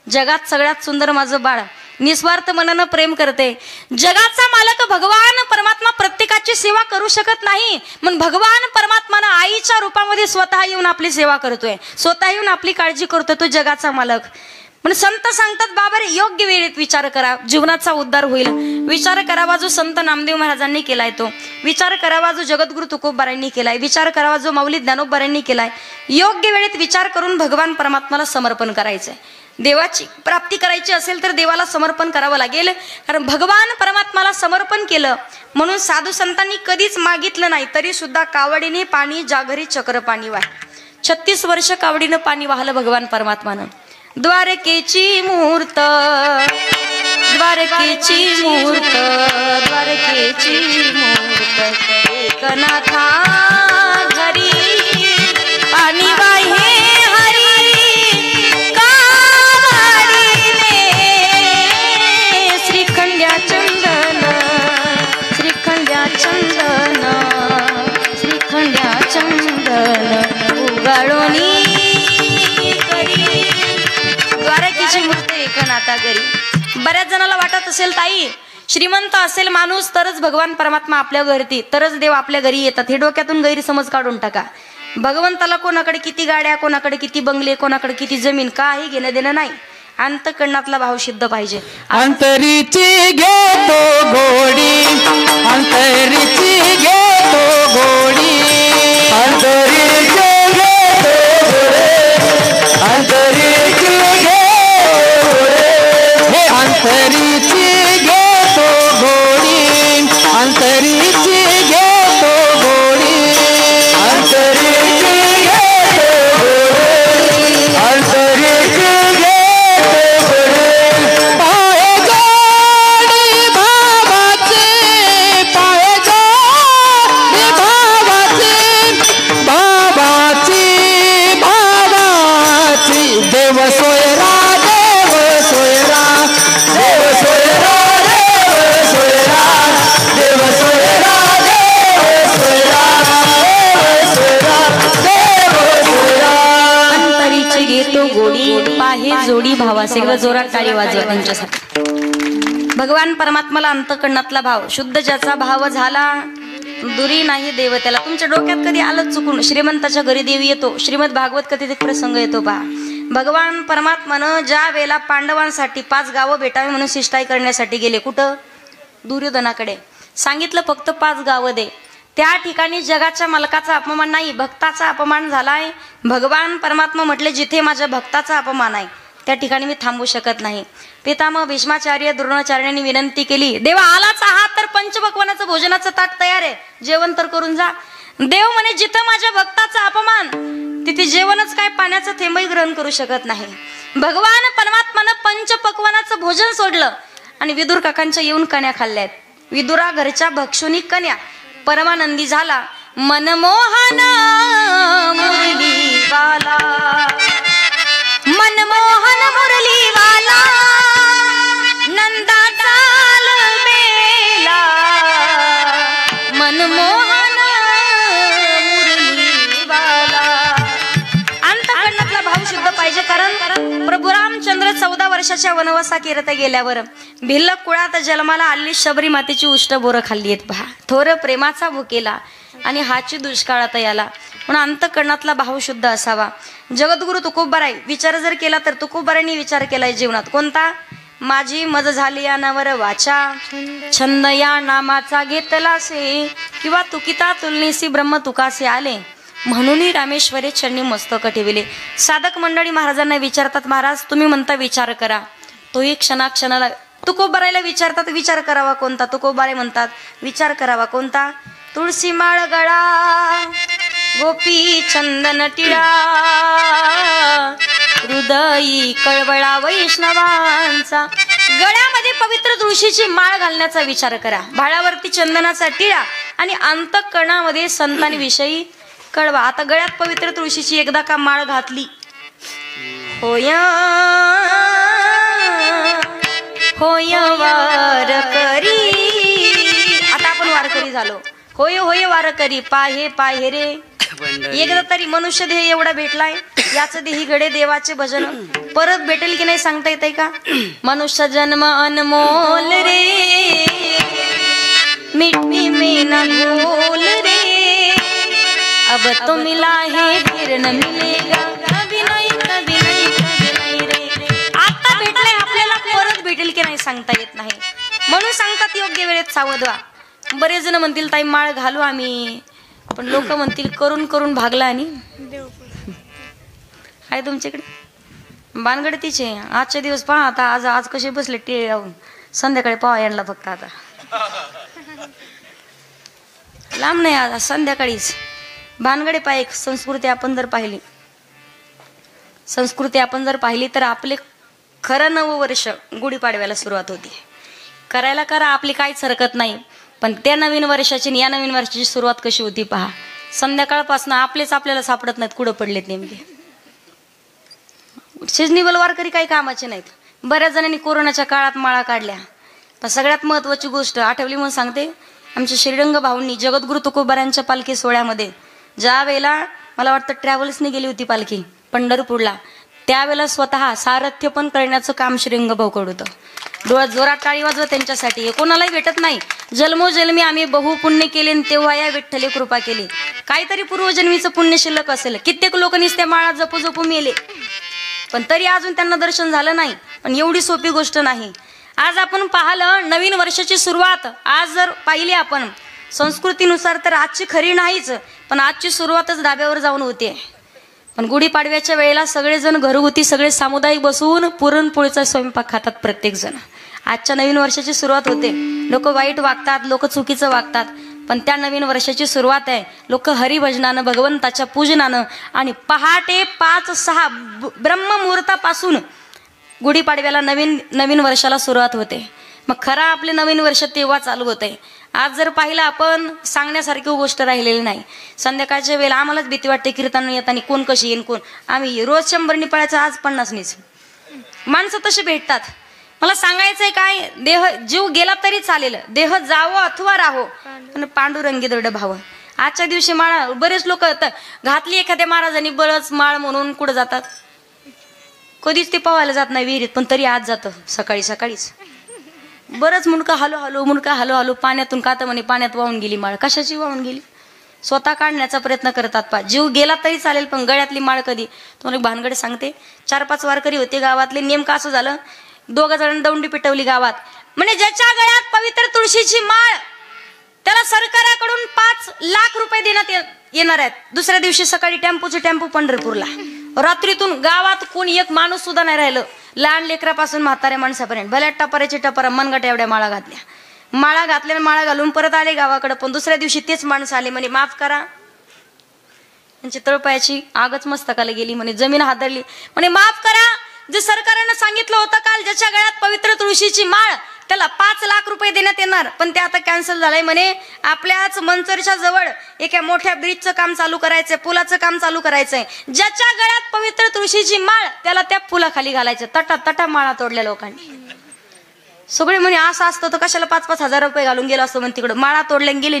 जगात सगळ्यात सुंदर माझं बाळ. निस्वार्थ मनानं प्रेम करते. जगाचा मालक भगवान परमात्मा प्रत्येकाची सेवा करू शकत नाही, पण भगवान परमात्मानं आईच्या रूपामध्ये स्वतः येऊन आपली सेवा करतोय, स्वतः येऊन आपली काळजी करतोय. तो जगाचा मालक. पण संत सांगतात बाबा रे, योग्य वेळेत विचार करा, जीवनाचा उद्धार होईल. विचार करावा जो संत नामदेव महाराजांनी केलाय तो. विचार करावा जो जगद्गुरु तुकोबारांनी केलाय. विचार करावा जो माऊली ज्ञानोबारांनी केलाय. योग्य वेळेत विचार करून भगवान परमात्माला समर्पण करायचंय. देवाची प्राप्ती करायची असेल तर देवाला समर्पण करावं लागेल. कारण भगवान परमात्माला समर्पण केलं म्हणून साधू संतांनी कधीच मागितलं नाही, तरी सुद्धा कावडीने पाणी जागरी चक्र पाणी वाह. 36 वर्ष कावडीनं पाणी वाहलं भगवान परमात्मानं. द्वारकेची मूर्त, द्वारकेची मूर्त, द्वारकेची मूर्त, एकनाथा घरी पाणी वाहे हरी कावडीने. श्रीखंड्या चंदन, श्रीखंड्या चंदन, श्रीखंड्या चंदन उगाळोनी द्वारकेची मूर्त एकनाथा घरी. बऱ्याच जणाला वाटत असेल ताई, श्रीमंत असेल माणूस तरच भगवान परमात्मा आपल्या घरी, तरच देव आपल्या घरी येतात. हे डोक्यातून गैरसमज काढून टाका. भगवंताला कोणाकडे किती गाड्या, कोणाकडे किती बंगले, कोणाकडे किती जमीन, काही घेणं देणं नाही. अंतःकरणातला भाव सिद्ध पाहिजे. अंतरीची घेतो गोडी, अंतरीची घेतो गोडी, अंतरीची घेतो गोडी, अंतरीची अंतरीची घेतो गोडी, अंतरीची घेतो गोडी, अंतरीची घेतो गोडी, अंतरीची घेतो गोडी. पाय जोडी भावाचे, पाय जोडी भावाचे, भावाची भावाची देव सोयरा, देव सोयरा, देव सोयरा, देव सोयरा, देव सोयरा, देव सोयरा, देव सोयरा, देव सोयरा. अंतरीची घेतो गोडी, पाहे जोडी भावासे. व जोरात टाळी वाजवा त्यांच्यासाठी. भगवान परमात्माला अंतःकरणातला भाव शुद्ध, ज्याचा भाव झाला दुरी नाही देव त्याला. तुमच्या डोक्यात कधी आलं चुकून श्रीमंताच्या घरी देव येतो, श्रीमद भागवत कधीत एक प्रसंग येतो पहा. भगवान परमात्मानं ज्या वेळेला पांडवांसाठी 5 गावं भेटावी म्हणून शिष्टाई करण्यासाठी गेले, कुठं? दुर्योधनाकडे. सांगितलं फक्त 5 गावं दे. त्या ठिकाणी जगाच्या मालकाचा अपमान नाही, भक्ताचा अपमान झालाय. भगवान परमात्मा म्हटले जिथे माझ्या भक्ताचा अपमान आहे त्या ठिकाणी मी थांबू शकत नाही. पितामह भीष्माचार्य द्रोणाचार्यांनी विनंती केली, देवा आलाच आहात तर पंचपक्वानाचं भोजनाचं ताट तयार आहे, जेवण तर करून जा. देव म्हणे जिथं माझ्या भक्ताचा अपमान तिथे जेवणच काय, पाण्याचं थेंबही ग्रहण करू शकत नाही. भगवान परमात्मानं पंचपक्वानाचं भोजन सोडलं आणि विदुर काकांच्या येऊन कण्या खाल्ल्यात. विदुरा घरच्या भक्षुनी कन्या. परमानंदी झाला. मनमोहन मुरलीवाला, मनमोहन मुरलीवाला, नंदा चाल बेला, मनमोहन मुरलीवाला. अंतःकरणातला भाव शुद्ध पाहिजे, कारण प्रभू रामचंद्र 14 वर्षाच्या वनवासा किरत गेल्यावर भिल्ल कुळात जन्माला आली शबरी मातेची उष्ट बोरं खाल्ली आहेत पहा. थोर प्रेमाचा भुकेला आणि हाची दुष्काळात याला, म्हणून अंतःकरणातला भाव शुद्ध असावा. जगद्गुरु तुकोबाराय विचार जर केला तर तुकोबारांनी विचार केलाय जीवनात कोणता? माझी मज झाली या नावर वाचा, छंद या नामाचा घेतला से, किंवा तुकिता तुलनेसी ब्रह्म तुकासे आले, म्हणून रामेश्वरे चरणी मस्तक ठेविले. साधक मंडळी महाराजांना विचारतात, महाराज तुम्ही म्हणता विचार करा, तोही क्षणाक्षणाला तुकोबारायला विचारतात विचार करावा कोणता? तुकोबाराय म्हणतात विचार करावा कोणता? तुळशी माळ गळा, गोपी चंदन टिळा, हृदयी कळवळा वैष्णवांचा. गळ्यामध्ये पवित्र तुळशीची माळ घालण्याचा विचार करा, भाळावरती चंदनाचा टिळा आणि अंतःकरणामध्ये संतांविषयी कळवा. आता गळ्यात पवित्र तुळशीची एकदा का माळ घातली, होय होय वारकरी. आता आपण वारकरी झालो, होय होय वारकरी, पाहे पाहे रे. एकदा तरी मनुष्य देह एवढा भेटलाय, याच देही घडे देवाचे भजन परत भेटेल की नाही सांगता येते का? मनुष्य जन्म अनमोल रे, मिट्टी में न घोल रे, अब तो मिला है फिर न मिलेगा, कभी नहीं कभी नहीं कभी नहीं रे. आता भेटलाय आपल्याला, परत भेटेल की नाही सांगता येत नाही, म्हणून सांगतात योग्य वेळेत सावध व्हा. बरेच जण म्हणतील ताई माळ घालू आम्ही, पण लोक म्हणतील करून करून भागला. आणि आहे तुमच्याकडे बानगड तिचे आजचे दिवस पहा. आता आज आज कसे बसले टिळे लावून, संध्याकाळी पहा यांना फक्त. आता लांब नाही, आज संध्याकाळीच भानगडे पाय. संस्कृती आपण जर पाहिली, संस्कृती आपण जर पाहिली तर आपले खरं नववर्ष गुढीपाडव्याला सुरुवात होती. करायला करा, आपली काहीच हरकत नाही, पण त्या नवीन वर्षाची आणि या नवीन वर्षाची सुरुवात कशी होती पहा. संध्याकाळपासून आपलेच आपल्याला सापडत नाहीत कुठं पडलेत नेमके. सिजनेबल वारकरी काही कामाचे नाहीत. बऱ्याच जणांनी कोरोनाच्या काळात माळा काढल्या, पण सगळ्यात महत्वाची गोष्ट आठवली म्हणून सांगते. आमच्या श्रीरंग भाऊंनी जगद्गुरु तुकोबारांच्या पालखी सोहळ्यामध्ये ज्या वेळेला मला वाटतं ट्रॅव्हल्सने गेली होती पालखी पंढरपूरला, त्यावेळेला स्वतः सारथ्य पण करण्याचं काम श्रीरंग भाऊकडं होतं. डोळ्यात जोरात टाळी वाजवा त्यांच्यासाठी. कोणालाही भेटत नाही. जन्मोजन्मी आम्ही बहु पुण्य केले, तेव्हा या विठ्ठले कृपा केली. काहीतरी पूर्वजन्मीचं पुण्य शिल्लक असेल. कित्येक लोक नुसत्या माळा जपू जपू मेले, पण तरी अजून त्यांना दर्शन झालं नाही. पण एवढी सोपी गोष्ट नाही. आज आपण पाहिलं नवीन वर्षाची सुरुवात, आज जर पाहिली आपण संस्कृतीनुसार तर आजची खरी नाहीच, पण आजची सुरुवातच धाब्यावर जाऊन होते. पण गुढीपाडव्याच्या वेळेला सगळेजण घरगुती सगळे सामुदायिक बसून पुरणपोळीचा स्वयंपाक खातात प्रत्येक जण. आजच्या नवीन वर्षाची सुरुवात होते. लोक वाईट वागतात, लोक चुकीचं वागतात, पण त्या नवीन वर्षाची सुरुवात आहे. लोक हरिभजनानं, भगवंताच्या पूजनानं आणि पहाटे 5-6 ब्रह्ममुहूर्तापासून गुढीपाडव्याला नवीन वर्षाला सुरुवात होते. मग खरा आपले नवीन वर्ष तेव्हा चालू होते. आज जर पाहिलं आपण, सांगण्यासारखी गोष्ट राहिलेली नाही. संध्याकाळच्या वेळेला आम्हालाच भीती वाटते कीर्तन येताना कोण कशी येईन कोण. आम्ही रोज 100 पळायचं, आज 50 माणसं तसे भेटतात. मला सांगायचंय काय, देह जीव गेला तरी चालेल, देह जावो अथवा राहो, पण पांडुरंगी दृढ भाव. आजच्या दिवशी माळा बरेच लोक घातली एखाद्या महाराजांनी बळच माळ म्हणून कुठं जातात, कधीच ते पवायला जात नाही विहिरीत, पण तरी आज जातं सकाळी सकाळीच. बरंच मुंडका हलो हलो पाण्यातून का तर म्हणे पाण्यात वाहून गेली माळ. कशाची वाहून गेली? स्वतः काढण्याचा प्रयत्न करतात. पा जीव गेला तरी चालेल, पण गळ्यातली माळ कधी. तुम्हाला भानगड सांगते, 4-5 वारकरी होते गावातले. नेमकं असं झालं, 2 जणांनी दौंडी पिटवली गावात. म्हणजे ज्याच्या गळ्यात पवित्र तुळशीची माळ, त्याला सरकाराकडून 5 लाख रुपये देण्यात येणार आहेत. दुसऱ्या दिवशी सकाळी टेम्पो पंढरपूरला. रात्रीतून गावात कोणी एक माणूस सुद्धा नाही राहिलं, लहान लेकरापासून म्हाताऱ्या माणसापर्यंत. भल्या टपाऱ्याचे टपारा मनगट एवढ्या माळा घातल्या. माळा घालून परत आले गावाकडे. पण दुसऱ्या दिवशी तेच माणसं आले, म्हणे माफ करा, त्यांची तळपायाची आगच मस्तकाला गेली, म्हणे जमीन हादरली. म्हणे माफ करा, जे सरकारनं सांगितलं होतं काल, ज्याच्या गळ्यात पवित्र तुळशीची माळ त्याला 5 लाख रुपये देण्यात येणार, पण ते आता कॅन्सल झालंय म्हणे. आपल्याच मंचरच्या जवळ एका मोठ्या ब्रिजचं काम चालू करायचंय, पुलाचं काम चालू करायचंय. ज्याच्या गळ्यात पवित्र तुळशीची माळ त्याला त्या पुलाखाली घालायचं. तटा माळा तोडल्या लोकांनी. सगळे म्हणे असं असतं तर कशाला 5-5 हजार रुपये घालून गेलो असतो. म्हणे तिकडं माळा तोडल्या गेले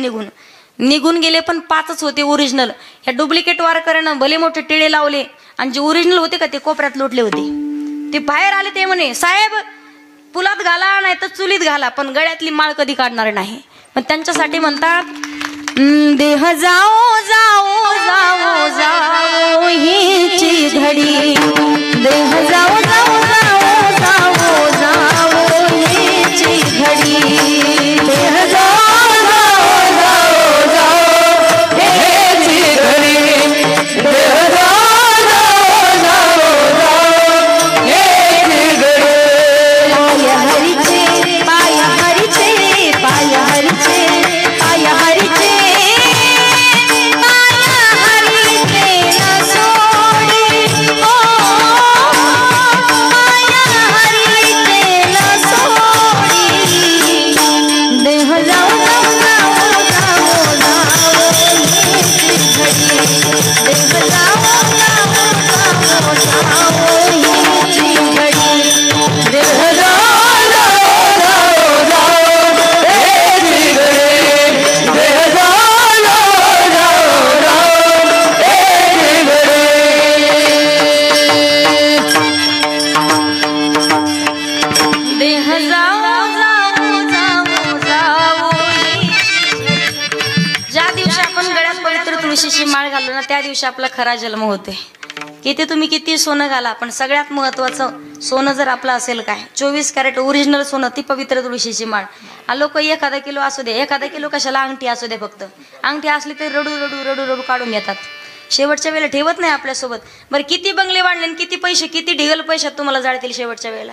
निघून गेले, पण 5च होते ओरिजिनल. ह्या डुप्लिकेट वारकऱ्यानं भले मोठे टिळे लावले आणि जे ओरिजिनल होते का ते कोपऱ्यात लोटले होते. ते बाहेर आले, ते म्हणे साहेब पुलात घाला नाही तर चुलीत घाला, पण गळ्यातली माळ कधी काढणार नाही. पण त्यांच्यासाठी म्हणतात देह जाओ जाओ जाओ जाओ हीची घडी, देह जाओ जाओ जाओ जाओ जाओ हीची घडी, देह जाओ माळ घालू ना त्या दिवशी आपला खरा जन्म होते. किती तुम्ही किती सोनं घाला, पण सगळ्यात महत्वाचं सोनं जर आपलं असेल काय 24 कॅरेट ओरिजिनल सोनं, ती पवित्र तुळशीची माळ. लोक 1 किलो असू दे, 1 किलो कशाला, अंगठी असू दे, फक्त अंगठी असली तरी रडू रडू रडू रडू काढून येतात. शेवटच्या वेळेला ठेवत नाही आपल्यासोबत. बरं किती बंगले वाढले, किती पैसे, किती ढिगल पैशात तुम्हाला जाळतील शेवटच्या वेळेला?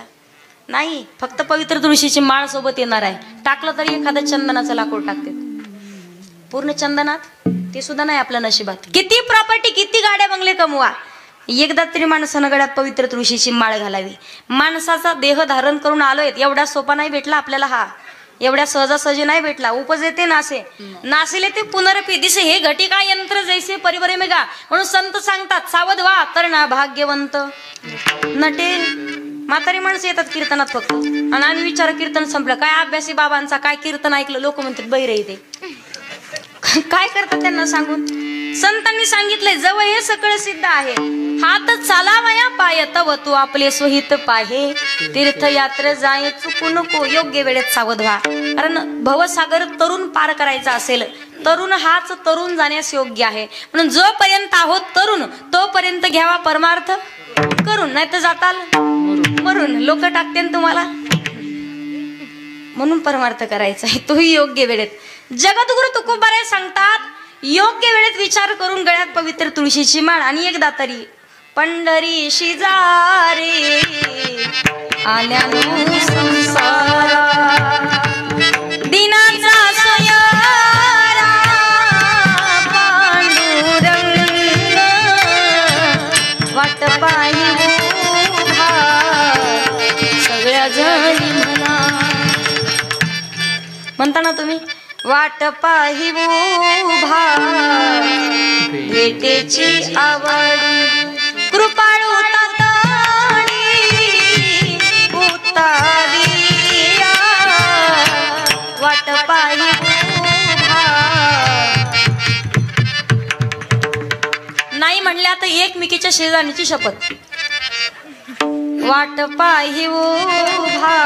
नाही, फक्त पवित्र तुळशीची माळ सोबत येणार आहे. टाकलं तरी एखादं चंदनाचं लाकूड टाकते, पूर्ण चंदनात ते सुद्धा नाही आपल्या नशिबात. किती प्रॉपर्टी, किती गाड्या बंगले कमवा, एकदा तरी माणसानं गळ्यात पवित्र तुळशीची माळ घालावी. माणसाचा देह धारण करून आलोय, एवढा सोपा नाही भेटला आपल्याला. हा एवढ्या सहजासहजी नाही भेटला. उपज येते नासिले ते पुनरपी दिसे हे घटिका यंत्र जैसे परिवारे मेगा. म्हणून संत सांगतात सावध व्हा तर ना भाग्यवंत नटे. म्हातारी माणसं येतात कीर्तनात फक्त, आणि आम्ही विचार कीर्तन संपलं काय, अभ्यासी बाबांचा काय कीर्तन ऐकलं, लोक म्हणतात बहिरे येते. काय करतात त्यांना सांगून? संतांनी सांगितलंय जवळ हे सगळं सिद्ध आहे. हात चालावया पाय तव तू आपले सोहित पाहे, तीर्थयात्र जाय चुकू नको योग्य वेळेत सावध व्हा. कारण भवसागर तरुण पार करायचा असेल, तरुण हाच तरुण जाण्यास योग्य आहे. म्हणून जोपर्यंत आहोत तरुण तोपर्यंत घ्यावा परमार्थ करून, नाही तर जाताल मरून. लोक टाकते तुम्हाला, म्हणून परमार्थ करायचा आहे तोही योग्य वेळेत. जगद्गुरु तुकोबाराय सांगतात योग्य वेळेत विचार करून गळ्यात पवित्र तुळशीची माळ. आणि एकदा तरी पंढरी शिजारे आल्यानो संसारा, दिनाचा सोयारा पांडुरंग वाट पाही उभा सगळ्या जणी म्हणा. म्हणता ना तुम्ही, वाट पाही उभा भेटेची आवड, कृपाळू तातडी उतारिया वाट पाही उभा. नाही म्हणल्या तर एकमेकीच्या शेजारणीची शपथ. वाट पाही उभा.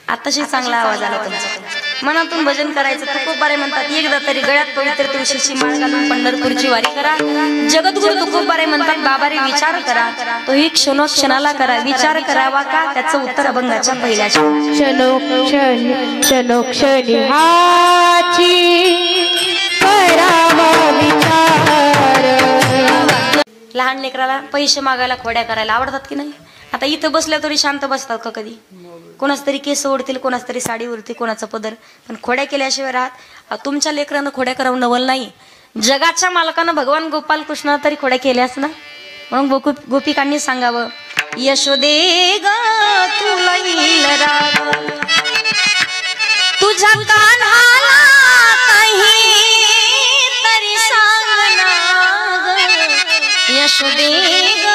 आताशी चांगला आवाज आला तुमचा. मनातून भजन करायचं. तुकोबारे म्हणतात एकदा तरी गळ्यात पवित्र तुळशीची माळ घालून पंढरपूरची वारी करा. जगद्गुरु तुकोबारे म्हणतात बाबारे विचार करा, तोही क्षणोक्षणाला करा. विचार करावा का, त्याचं उत्तर अभंगाच्या पहिल्या क्षणोक्षणी हाची करावा विचार. लहान लेकराला पैसे मागायला खोड्या करायला आवडतात की नाही? आता इथं बसल्या तरी शांत बसतात का कधी? कोणाच तरी केस ओढतील, कोणाच तरी साडी उरते, कोणाचा पदर. पण खोड्या केल्याशिवाय राहत. तुमच्या लेकरानं खोड्या करावं नवल नाही. जगाच्या मालकानं भगवान गोपाल कृष्ण तरी खोड्या केल्यास ना. म्हणून गोपिकांनी सांगावं यशोदे ग तुला येईल राग तुझ्या कान्हाला काही तरी सांग ना ग यशोदे ग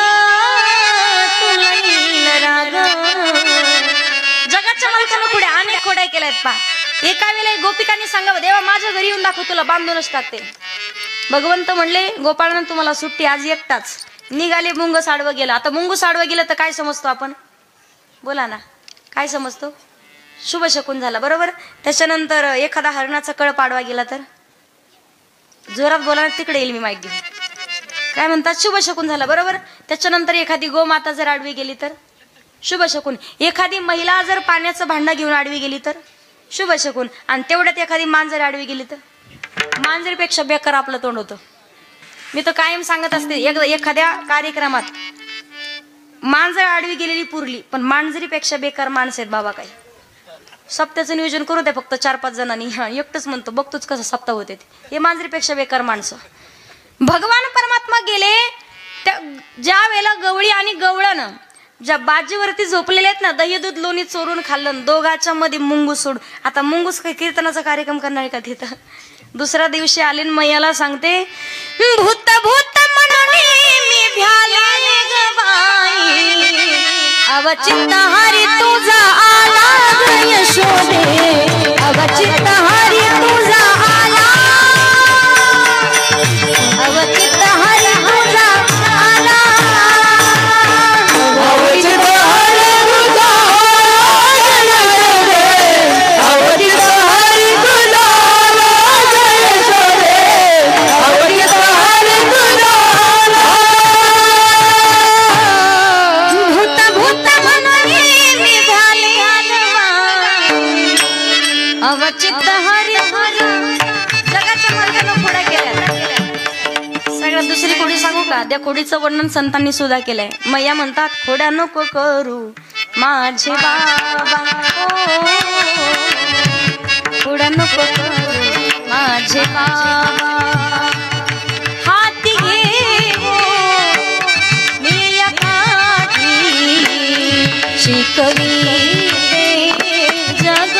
तुला येईल राग जगाच्या मालकानं पुढे अनेक खोड्या केल्यात पा एका वेळेला गोपिकांनी सांगावं देवा माझ्या घरी येऊन दाखव तुला बांधूनच टाकते भगवंत म्हणले गोपाळानं तुम्हाला सुट्टी आज एकटाच निघाले मुंगस आडवं गेला आता मुंगूस आडवं गेलं तर काय समजतो आपण बोला ना काय समजतो शुभ शकून झाला बरोबर त्याच्यानंतर एखादा हरणाचा कळप आडवा गेला तर जोरात बोला तिकडे येईल मी माईक घेऊन काय म्हणतात शुभ शकून झाला बरोबर त्याच्यानंतर एखादी गोमाता जर आडवी गेली तर शुभ शकून एखादी महिला जर पाण्याचं भांडं घेऊन आडवी गेली तर शुभ शकून आणि तेवढ्यात एखादी मांजर आडवी गेली तर मांजरीपेक्षा बेकार आपलं तोंड होतं मी तर कायम सांगत असते एखाद्या कार्यक्रमात मांजर आडवी गेलेली पुरली पण मांजरीपेक्षा बेकार माणसं आहेत बाबा काही सप्त्याचं नियोजन करू दे फक्त 4-5 जणांनी एकटंच म्हणतो बघतोच कसं सप्ताह होते हे मांजरीपेक्षा बेकार माणसं भगवान परमात्मा गेले त्या ज्या वेळेला गवळी आणि गवळानं ज्या बाजीवरती झोपलेले आहेत ना दही दूध लोणी चोरून खाल्लं दोघाच्या मध्ये मुंगूस सोड आता मुंगूस काही कीर्तनाचा कार्यक्रम करणार आहे का तिथं दुसऱ्या दिवशी आले मैयाला सांगते भूत भूत म्हणून मी भ्याले ग बाई अवचित हरी तुझा आला ग यशोदे अवचित हरी तुझा आला अवचित हरी तुझा आला अवचित हरी तुझा अवचित हरी तुझा अवचित हरी जगाच्या मार्गानं पुढे गेल्या सगळ्यात दुसरी खोडी सांगू का त्या खोडीचं वर्णन संतांनी सुद्धा केलंय मैया म्हणतात खोड्या नको करू माझे बाबा खोड्या नको करू माझे बाबा हाती घे मी या काठी शिकवी जग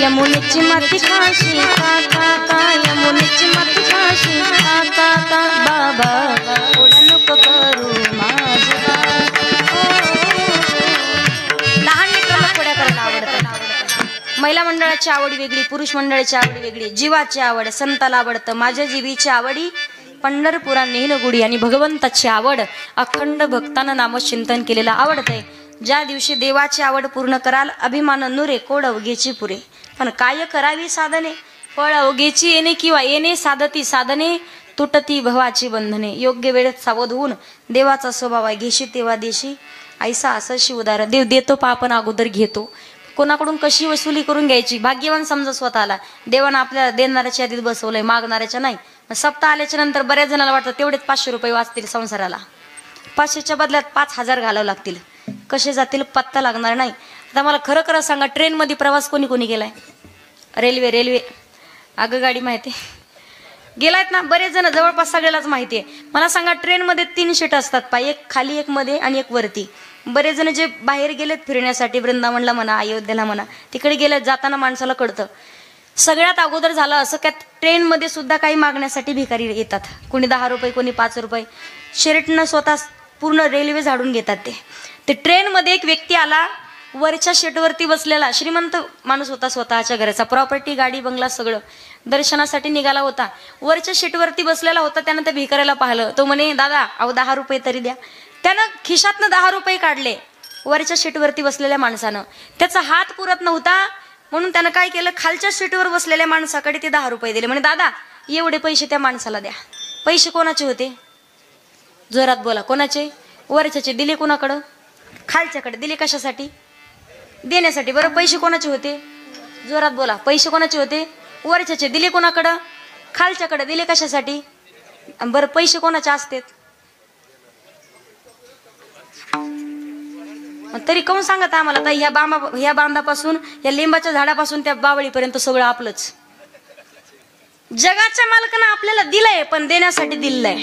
यमुनेची माती खाशी काका का यमुनेची माती खाशी काका का बाबा थोडा नको करू माझा लहान लेकराला खोड्या करायला आवडतं महिला मंडळाची आवड वेगळी पुरुष मंडळाची आवड वेगळी जीवाची आवड संताला आवडतं माझ्या जीवीची आवडी पंढरपुरा नेहलगुडी आणि भगवंताची आवड अखंड भक्तानं नामचिंतन केलेलं आवडतंय ज्या दिवशी देवाची आवड पूर्ण कराल अभिमान नुरे कोड अवघेची पुरे पण काय करावी साधने फळ अवघेची येणे किंवा येणे साधती साधने तुटती भवाची बंधने योग्य वेळेत सावध होऊन देवाचा स्वभाव आहे घेशी तेव्हा देशी ऐसा असशी उदार देव देतो पा आपण अगोदर घेतो कोणाकडून कशी वसुली करून घ्यायची भाग्यवान समजा स्वतःला देवानं आपल्याला देणाऱ्याच्या यादीत बसवलंय मागणाऱ्याच्या नाही सप्ताह आल्याच्या नंतर बऱ्याच जणांना वाटतं तेवढेच 500 रुपये वाचतील संसाराला 500च्या बदल्यात 5000 घालावं लागतील कसे जातील पत्ता लागणार नाही आता मला खरं खरं सांगा ट्रेनमध्ये प्रवास कोणी कोणी केलाय रेल्वे आगगाडी माहिती गेलायत ना बरेच जण जवळपास सगळ्यालाच माहिती आहे मला सांगा ट्रेनमध्ये 3 सीट असतात पा एक खाली एक मध्ये आणि एक वरती बरेच जण जे बाहेर गेलेत फिरण्यासाठी वृंदावनला म्हणा अयोध्येला म्हणा तिकडे गेले जाताना माणसाला कळतं सगळ्यात अगोदर झालं असं की ट्रेनमध्ये सुद्धा काही मागण्यासाठी भिकारी येतात कोणी 10 रुपये कोणी 5 रुपये शर्टनं स्वतः पूर्ण रेल्वे झाडून घेतात ते ट्रेनमध्ये एक व्यक्ती आला वरच्या सीटवरती बसलेला श्रीमंत माणूस होता स्वतःच्या घराचा प्रॉपर्टी गाडी बंगला सगळं दर्शनासाठी निघाला होता वरच्या सीटवरती बसलेला होता त्यानं त्या भिकाऱ्याला पाहिलं तो म्हणे दादा अहो 10 रुपये तरी द्या त्यानं खिशातनं 10 रुपये काढले वरच्या सीटवरती बसलेल्या माणसानं त्याचा हात पुरत नव्हता म्हणून त्यानं काय केलं खालच्या सीटवर बसलेल्या माणसाकडे ते 10 रुपये दिले म्हणे दादा एवढे पैसे त्या माणसाला द्या पैसे कोणाचे होते जोरात बोला कोणाचे वरच्याचे दिले कोणाकडं खालच्याकडे दिले कशासाठी देण्यासाठी बरं पैसे कोणाचे होते जोरात बोला पैसे कोणाचे होते वरच्याचे दिले कोणाकडं खालच्याकडे दिले कशासाठी बरं पैसे कोणाचे असतात तरी कोण सांगत आम्हाला तर ह्या बांधापासून या लिंबाच्या झाडापासून त्या बावळीपर्यंत सगळं आपलंच जगाच्या मालकानं आपल्याला दिलंय पण देण्यासाठी दिलंय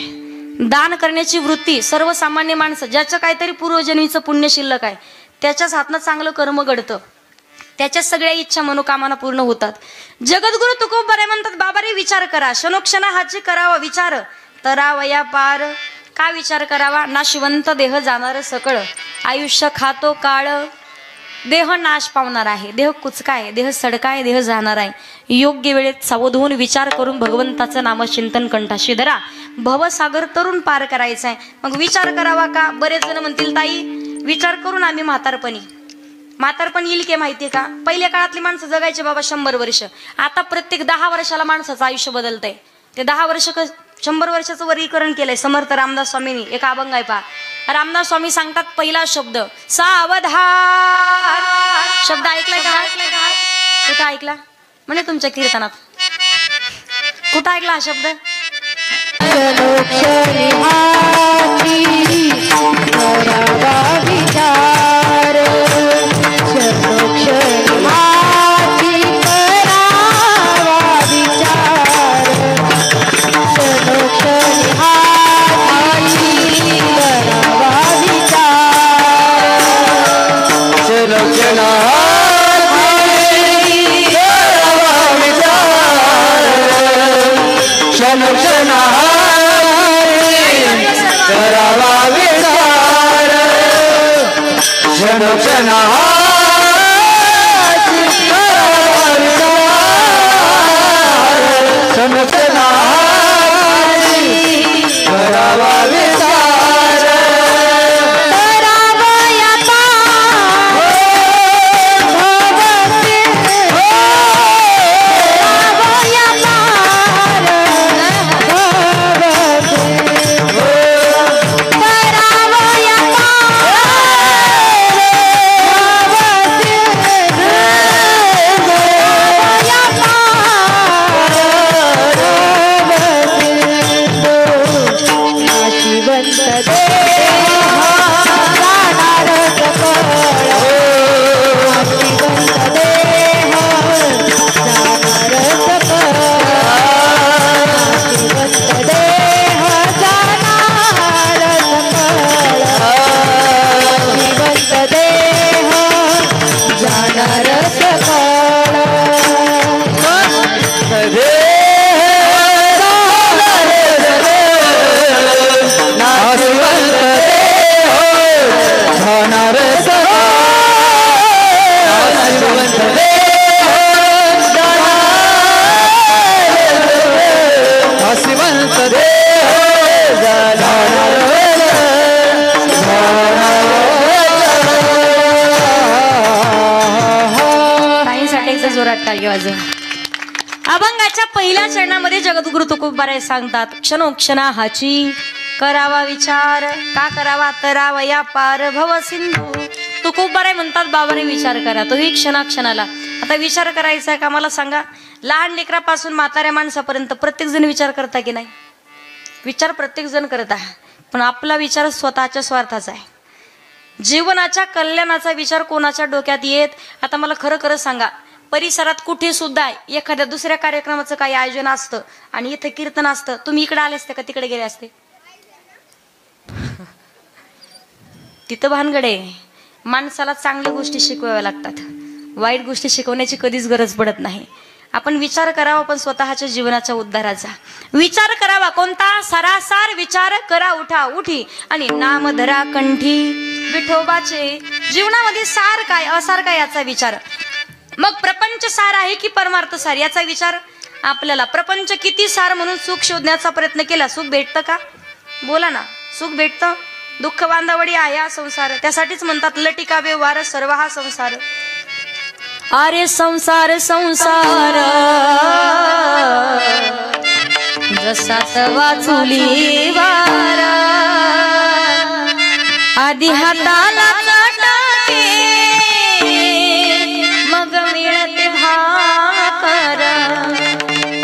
दान करण्याची वृत्ती सर्वसामान्य माणसं ज्याचं काहीतरी पूर्वजन्मीचं पुण्य शिल्लक आहे त्याच्याच हातनं चांगलं कर्म घडतं, त्याच्याच सगळ्या इच्छा मनोकामना पूर्ण होतात. जगद्गुरु तुकोबाराय म्हणतात, बाबारे विचार करा, क्षणोक्षणा हाची करावा विचार, तरावया पार. का विचार करावा? नाशिवंत देह जाणार सकळ, आयुष्य खातो काळ, देह नाश पावणार आहे, देह कुचका आहे, देह सडका आहे, देह जाणार आहे. योग्य वेळेत सावध होऊन विचार करून भगवंताचं नामचिंतन कंठाशी धरा. भवसागर तरुण पार करायचा आहे. मग विचार करावा का? बरेच जण म्हणतील, ताई विचार करून आम्ही म्हातारपण येईल की माहितीये का? पहिल्या काळातली माणसं जगायचे बाबा 100 वर्ष. आता प्रत्येक 10 वर्षाला माणसाचं आयुष्य बदलतंय. ते 10 वर्ष 100 वर्षाचं वर्गीकरण केलंय समर्थ रामदास स्वामींनी. एक अभंग आहे पहा. रामदास स्वामी सांगतात, पहिला शब्द सावधान. शब्द ऐकलाय का? कुठं ऐकला? म्हणजे तुमच्या कीर्तनात कुठं ऐकला हा शब्द? अभंगाच्या पहिल्या चरणामध्ये जगद्गुरु तुकोबाराय सांगतात, क्षणोक्षणा हाची करावा विचार. का करावा? तरावया पार भव सिंधू. तुकोबाराय म्हणतात, बाबारे विचार करा, तोही क्षणाक्षणाला. आता विचार करायचा आहे का? मला सांगा, लहान लेकरापासून म्हाताऱ्या माणसापर्यंत प्रत्येक जण विचार करता की नाही? विचार प्रत्येक जण करत आहे, पण आपला विचार स्वतःच्या स्वार्थाचा आहे. जीवनाच्या कल्याणाचा विचार कोणाच्या डोक्यात येत? आता मला खरं खरं सांगा, परिसरात कुठे सुद्धा एखाद्या दुसऱ्या कार्यक्रमाचं काही आयोजन असतं आणि इथे कीर्तन असतं, तुम्ही इकडे आले असते का तिकडे गेले असते? तिथं भानगडे. माणसाला चांगल्या गोष्टी शिकवाव्या लागतात, वाईट गोष्टी शिकवण्याची कधीच गरज पडत नाही. आपण विचार करावा, पण स्वतःच्या जीवनाच्या उद्धाराचा विचार करावा. कोणता? सरासार विचार करा उठा उठी आणि नाम धरा कंठी विठोबाचे. जीवनामध्ये सार काय असार काय याचा विचार. मग प्रपंच सार आहे की परमार्थ सार याचा विचार. आपल्याला प्रपंच किती सार म्हणून सुख शोधण्याचा प्रयत्न केला, सुख भेटतं का? बोला ना. सुख भेटतं? दुःख बांधावडी आहे हा संसार. त्यासाठीच म्हणतात लटिका व्यवहार सर्व हा संसार. अरे संसार संसार जसा तवा चुली वार, आधी हाताला चटके मग मिळते भाकर.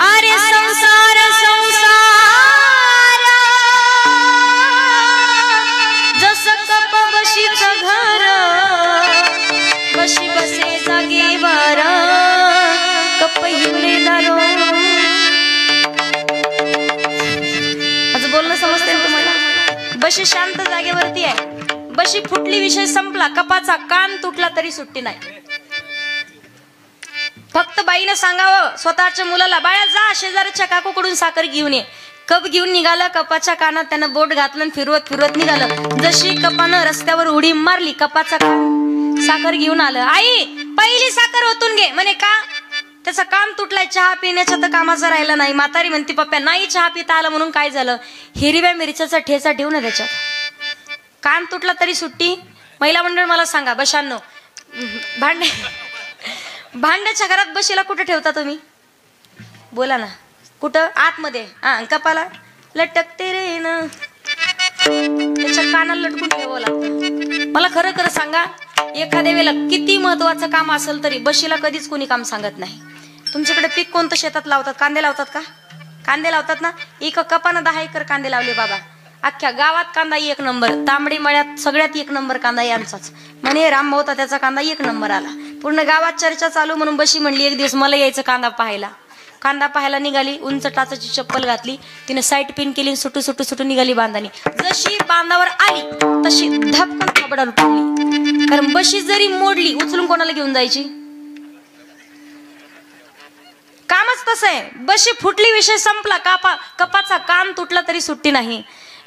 अरे संसार संसार जसं कप बशीच घर, बशी बसे जागेवर कप हिवले दारो. आज बोलणं समजते तुम्हाला? बशी फुटली विषय संपला, कपाचा कान तुटला तरी सुट्टी नाही. फक्त बाईनं सांगावं स्वतःच्या मुलाला, बाळा जा शेजारच्या काकूकडून साखर घेऊन ये. कप घेऊन निघाला, कपाच्या कानात त्यानं बोट घातलं, फिरवत फिरवत निघालं. जशी कपानं रस्त्यावर उडी मारली, कपाचा कान साखर घेऊन आलं. आई पहिली साखर ओतून घे म्हणे. का? त्याचा कान तुटलाय, चहा पिण्याच्या तर कामाचा राहिला नाही. म्हातारी म्हणती पप्प्या नाही चहा पिता आलं म्हणून काय झालं? हिरव्या मिरच्याचा ठेचा ठेवू ना त्याच्यात. कान तुटला तरी सुट्टी. महिला मंडळ मला सांगा बशांनो, भांड्याच्या घरात बशीला कुठे ठेवता तुम्ही? बोला ना. कुठं? आतमध्ये. कपाला लटकते रे ना, त्याच्या कानाला लटकून ठेवावं लागतं. मला खरं खरं सांगा, एखाद्या वेळेला किती महत्वाचं काम असेल तरी बशीला कधीच कोणी काम सांगत नाही. तुमच्याकडे पीक कोणतं शेतात लावतात? कांदे लावतात का? कांदे लावतात ना. एक कपानं 10 एकर कांदे लावले बाबा. अख्ख्या गावात कांदा 1 नंबर. तांबडी मळ्यात सगळ्यात 1 नंबर कांदा यांचाच. म्हणे राम भाऊता त्याचा कांदा 1 नंबर आला. पूर्ण गावात चर्चा चालू म्हणून बशी म्हणली एक दिवस मला यायचं कांदा पाहायला. कांदा पाहायला निघाली, उंच टाचाची चप्पल घातली, तिने साईट पिन केली, सुटू निघाली बांधानी. जशी बांधावर आली तशी धपकन थोबडाला पडली. कारण बशी जरी मोडली उचलून कोणाला घेऊन जायची? कामच तसं आहे. बशी फुटली विषय संपला, कपाचा कान तुटला तरी सुट्टी नाही.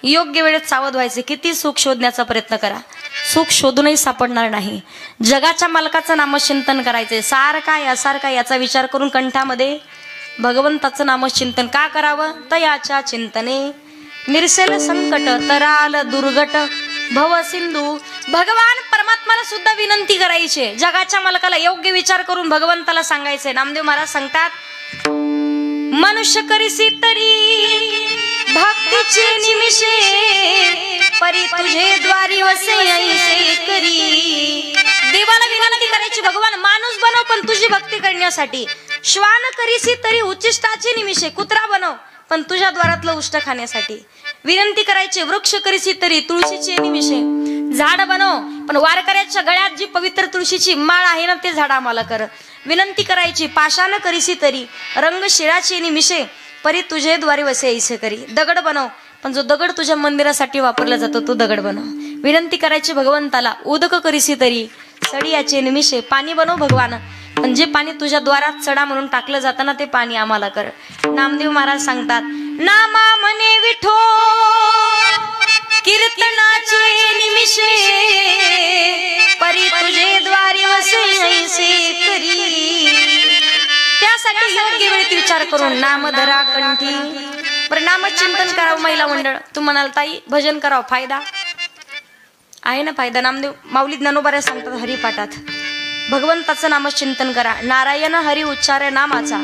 योग्य वेळेत सावध व्हायचे. किती सुख शोधण्याचा प्रयत्न करा, सुख शोधूनही सापडणार नाही. जगाच्या मालकाचं नामचिंतन करायचे. सारखा यासारखा याचा विचार करून कंठामध्ये भगवंताचं नामचिंतन का करावं? तयाच्या चिंतने निरसेल संकट, तराल दुर्गट भव सिंधू. भगवान परमात्माला सुद्धा विनंती करायची. जगाच्या मालकाला योग्य विचार करून भगवंताला सांगायचे. नामदेव महाराज सांगतात, मनुष्य करीसी तरी भक्तीचे निमिषे, परी तुझे द्वारी वसे ऐसे करी. देवाला विनंती करायची, भगवान माणूस बनव पण तुझी भक्ती करण्यासाठी. श्वान करीसी तरी उच्चिष्टाचे निमिषे, कुत्रा बनव पण तुझ्या द्वारातलं उष्ट खाण्यासाठी. विनंती करायची, वृक्ष करीसी तरी तुळशीचे निमिषे, झाड बनव पण वारकऱ्याच्या गळ्यात जी पवित्र तुळशीची माळ आहे ना ते झाड आम्हाला कर. विनंती करायची, पाषाण करीसी तरी रंग शिराचे निमिषे, परी तुझे द्वारे वसे ऐसे करी. दगड बनव पण जो दगड तुझ्या मंदिरासाठी वापरला जातो तो दगड बनव. विनंती करायची भगवंताला, उदक करीसी तरी सडियाचे निमिषे, पाणी बनव भगवान पण जे पाणी तुझ्या द्वारात चढा म्हणून टाकलं जातं ना ते पाणी आम्हाला कर. नामदेव महाराज सांगतात, नामा मने विठो कीर्तनाचे निमिषे, परी तुझे द्वारी वसे ऐसे करी. त्यासाठी योग्य वेळेत विचार करून नाम धरा कंठी. नाम चिंतन करावं. महिला मंडळ, तू म्हणाल ताई भजन करावं, फायदा आहे ना? फायदा नामदेव माऊली ज्ञानोबा सांगतात हरिपाठात, भगवंताचं नामचिंतन करा. नारायण हरी उच्चार नामाचा,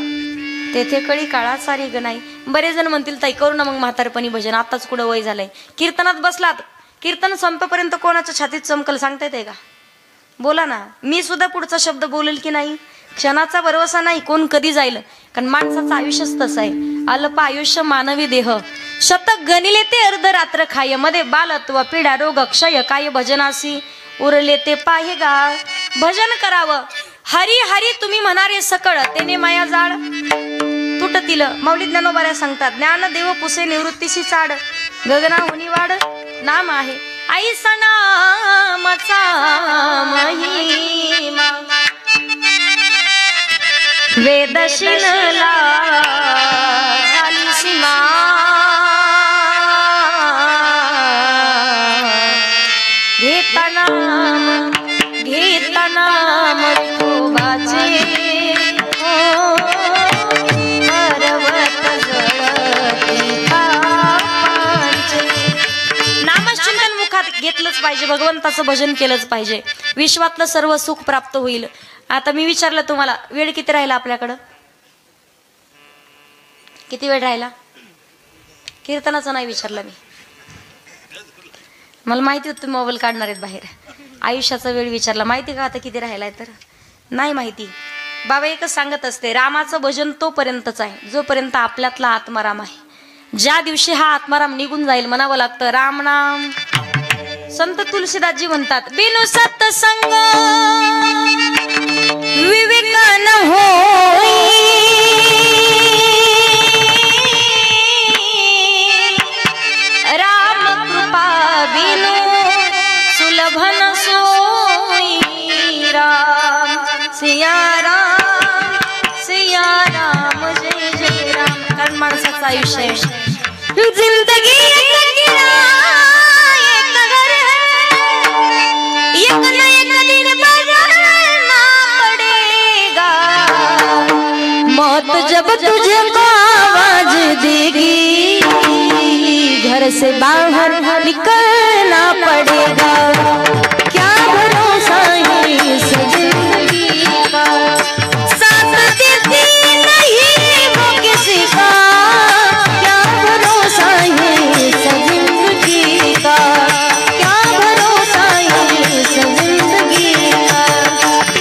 तेथे कळी काळाचा रे ग नाही. बरेच जण म्हणतील ताई करू ना मग म्हातारपणी भजन, आताच कुठं वय झालंय. कीर्तनात बसलात, कीर्तन संपेपर्यंत कोणाच्या छातीत चमकल सांगता येते का? बोला ना. मी सुद्धा पुढचा शब्द बोलेल की नाही, क्षणाचा भरवसा नाही, कोण कधी जाईल. कारण माणसाचं आयुष्यच तसं आहे. अल्प आयुष्य मानवी देह, शतक गणिले ते अर्धरात्र खाय, मध्ये बालत्व पीडा रोग क्षय काय, भजनासी उरले ते पाहे गा. भजन करावं. हरी हरी तुम्ही म्हणारे सकळ, तेने माया जाळ तुटतील. माऊली ज्ञानोबा सांगतात, ज्ञान देव पुसे निवृत्तीशी चाड, गगना होनी वाड नाम आहे. आई नामाचा महिमा वेदशिनला झाली सीमा. घेता नाम विठोबाचे, हरवत जळती पापांचे. नामचिंतन मुखात घेतलंच पाहिजे, भगवंताचं भजन केलंच पाहिजे. विश्वातलं सर्व सुख प्राप्त होईल. आता मी विचारलं तुम्हाला, वेळ किती राहिला आपल्याकडं? किती वेळ राहिला? कीर्तनाचं नाही विचारलं मी, मला माहिती होतं तुम्ही मोबाईल काढणार आहेत बाहेर. आयुष्याचा वेळ विचारला, माहिती का आता किती राहिलाय? तर नाही माहिती. बाबा एकच सांगत असते, रामाचं भजन तोपर्यंतच आहे जोपर्यंत आपल्यातला आत्माराम आहे. ज्या दिवशी हा आत्माराम निघून जाईल म्हणावं लागतं राम नाम. संत तुलसीदासजी म्हणतात, बिनु सत्संग विवेक न होई, राम कृपा बिनु सुलभ माणसाचं आयुष्य आहे. जिंदगी एक किराया, एक घर है, एक न एक दिन बदलना पड़ेगा. मौत जब तुझको आवाज देगी, घर से बाहर निकलना पड़ेगा. क्या भरोसा है इस जिंदगी का, साथ देती नहीं वो किसी का. क्या भरोसा है इस जिंदगी का, क्या भरोसा है इस जिंदगी का.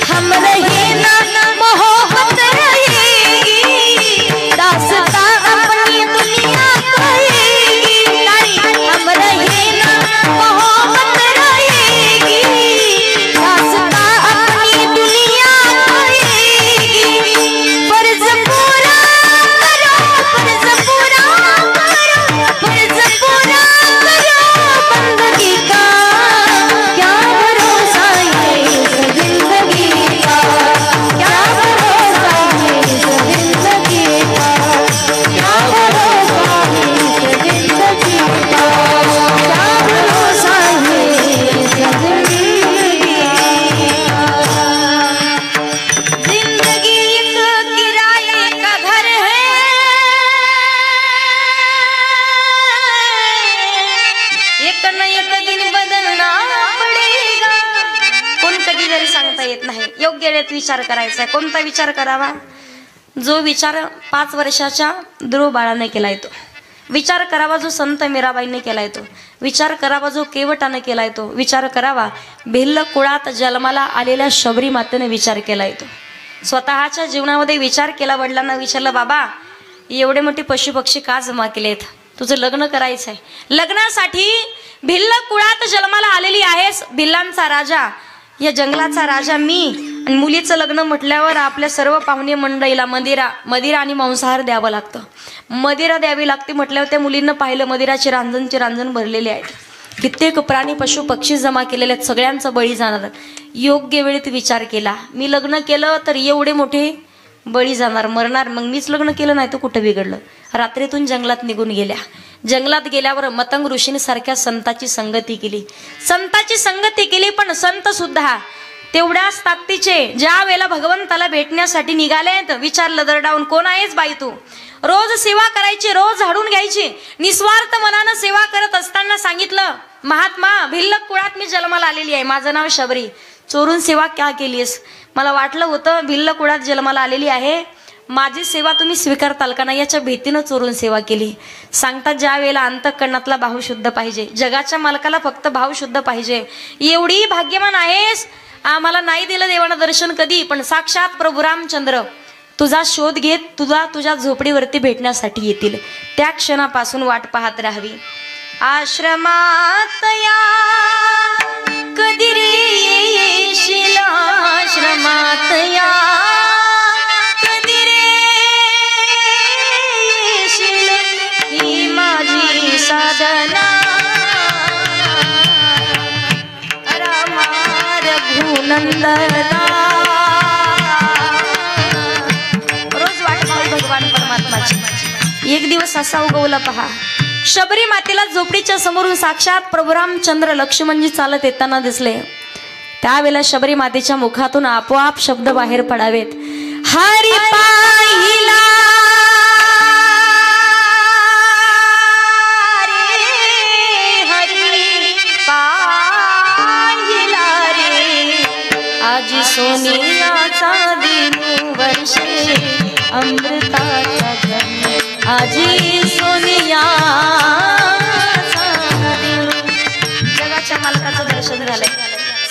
हम रहे ना मोहब्बत रहेगी, दास्तां अपनी दुनिया कहेगी. हम रहे ना मोहब्बत रहेगी, दास्तां अपनी दुनिया कहेगी. फर्ज पूरा करो, फर्ज पूरा करो, फर्ज पूरा करो बंदगी का. क्या भरोसा है इस जिंदगी का, क्या भरोसा है इस जिंदगी का, क्या भरोसा है इस जिंदगी का, क्या भरोसा है इस जिंदगी का. जिंदगी एक किराए का घर है, एक न एक दिन बदलना पडेगा. कोण कधी जरी सांगता येत नाही. योग्य वेळेत विचार करायचा आहे. कोणता विचार करावा? जो विचार 5 वर्षाच्या ध्रुव बाळाने केलाय तो विचार करावा, जो संत मीराबाईंनी केलाय तो विचार करावा, जो केवटाने केलाय तो विचार करावा, भिल्ल कुळात जन्माला आलेल्या शबरी मातेने विचार केलाय तो. स्वतःच्या जीवनामध्ये विचार केला. वडिलांना विचारलं, बाबा एवढे मोठे पशुपक्षी का जमा केलेत, तुझं लग्न करायचंय. लग्नासाठी भिल्ल कुळात जन्माला आलेली आहेस, भिल्लांचा राजा, या जंगलाचा राजा मी, आणि मुलीचं लग्न म्हटल्यावर आपल्या सर्व पाहुणे मंडळीला मदिरा आणि मांसाहार द्यावं लागतं. मदिरा द्यावी लागते म्हटल्यावर त्या मुलींना पाहिलं, मदिराची रांजण भरलेली आहेत. कित्येक प्राणी पशु पक्षी जमा केलेले आहेत, सगळ्यांचा बळी जाणार. योग्य वेळेत विचार केला, मी लग्न केलं तर एवढे मोठे बळी जाणार, मरणार, मग मीच लग्न केलं नाही तर कुठं बिघडलं. रात्रीतून जंगलात निघून गेल्या. जंगलात गेल्यावर मतंग ऋषीने सारख्या संताची संगती केली. पण संत सुद्धा तेवढ्याच ताकदीचे. ज्या वेळेला भगवंताला भेटण्यासाठी निघाले, विचारलं दरडावून, कोण आहेस बाई तू? रोज सेवा करायची, रोज झाडून घ्यायची, निस्वार्थ मनानं सेवा करत असताना सांगितलं, महात्मा भिल्लक कुळात मी जन्माला आलेली आहे, माझं नाव शबरी. चोरून सेवा क्या केलीस? मला वाटलं होतं भिल्ल कुळात जन्माला आलेली आहे, माझी सेवा तुम्ही स्वीकारताल का नाही याच्या भीतीनं चोरून सेवा केली. सांगतात ज्या वेळेला अंतःकरणातला भाव शुद्ध पाहिजे, जगाच्या मालकाला फक्त भाव शुद्ध पाहिजे. एवढी भाग्यवान आहेस, आम्हाला नाही दिलं देवानं दर्शन कधी, पण साक्षात प्रभू रामचंद्र तुझा शोध घेत तुझ्या झोपडीवरती भेटण्यासाठी येतील. त्या क्षणापासून वाट पाहत राहावी. आश्रमात या कधी रे येशील, आश्रमात या कधी रे येशील, ही माझी साधना रामा रघुनंदना. रोज वाट पाहू भगवान परमात्माची. एक दिवस असा उगवला पहा, शबरी मातेला झोपडीच्या समोरून साक्षात प्रभू रामचंद्र लक्ष्मणजी चालत येताना दिसले. त्यावेळेला शबरी मातेच्या मुखातून आपोआप शब्द बाहेर पडावेत, हरी पाहिला रे, हरी पाहिला रे, आजी सोनियाचा दिन वर्षे अमृताचा जन्म, आजी सोनिया. जगाच्या मालकाचं दर्शन झालंय.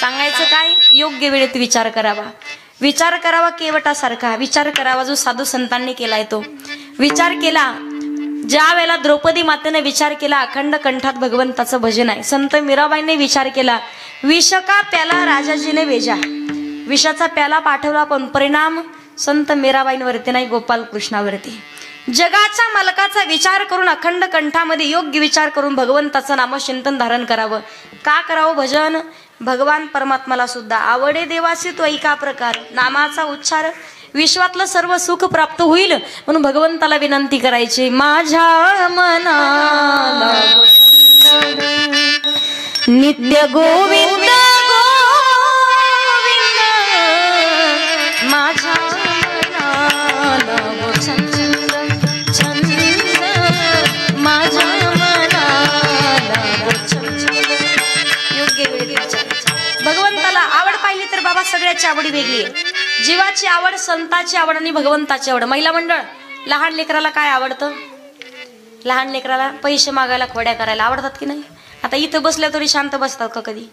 सांगायचं काय? योग्य वेळेत विचार करावा केवटासारखा विचार करावा, जो साधू संतांनी केलाय तो विचार केला. ज्या वेळेला द्रौपदी मातेने विचार केला, अखंड कंठात भगवंताचं भजन आहे. संत मीराबाईंनी विचार केला, विष का प्याला राजाजीने वेजा, विषाचा प्याला पाठवला, पण परिणाम संत मीराबाईंवरती नाही, गोपाल कृष्णावरती. जगाच्या मालकाचा विचार करून अखंड कंठामध्ये योग्य विचार करून भगवंताचं नामचिंतन धारण करावं. का करावं भजन? भगवान परमात्माला सुद्धा आवडे देवासी तो ऐका प्रकार, नामाचा उच्चार विश्वातलं सर्व सुख प्राप्त होईल म्हणून भगवंताला विनंती करायची, माझ्या मनाला छंद नित्य गोविंद गोविंद, माझ्या मनाला छंद छंद, माझ्या मनाला छंद. योग्य वेळी भगवंताला आवड पाहिली तर बाबा सगळ्याची आवडी वेगळी आहे. जीवाची आवड, संताची आवड आणि भगवंताची आवड. महिला मंडळ, लहान लेकराला काय आवडतं? लहान लेकराला पैसे मागायला, खोड्या करायला आवडतात की नाही? आता इथं बसल्या तरी शांत बसतात का कधी?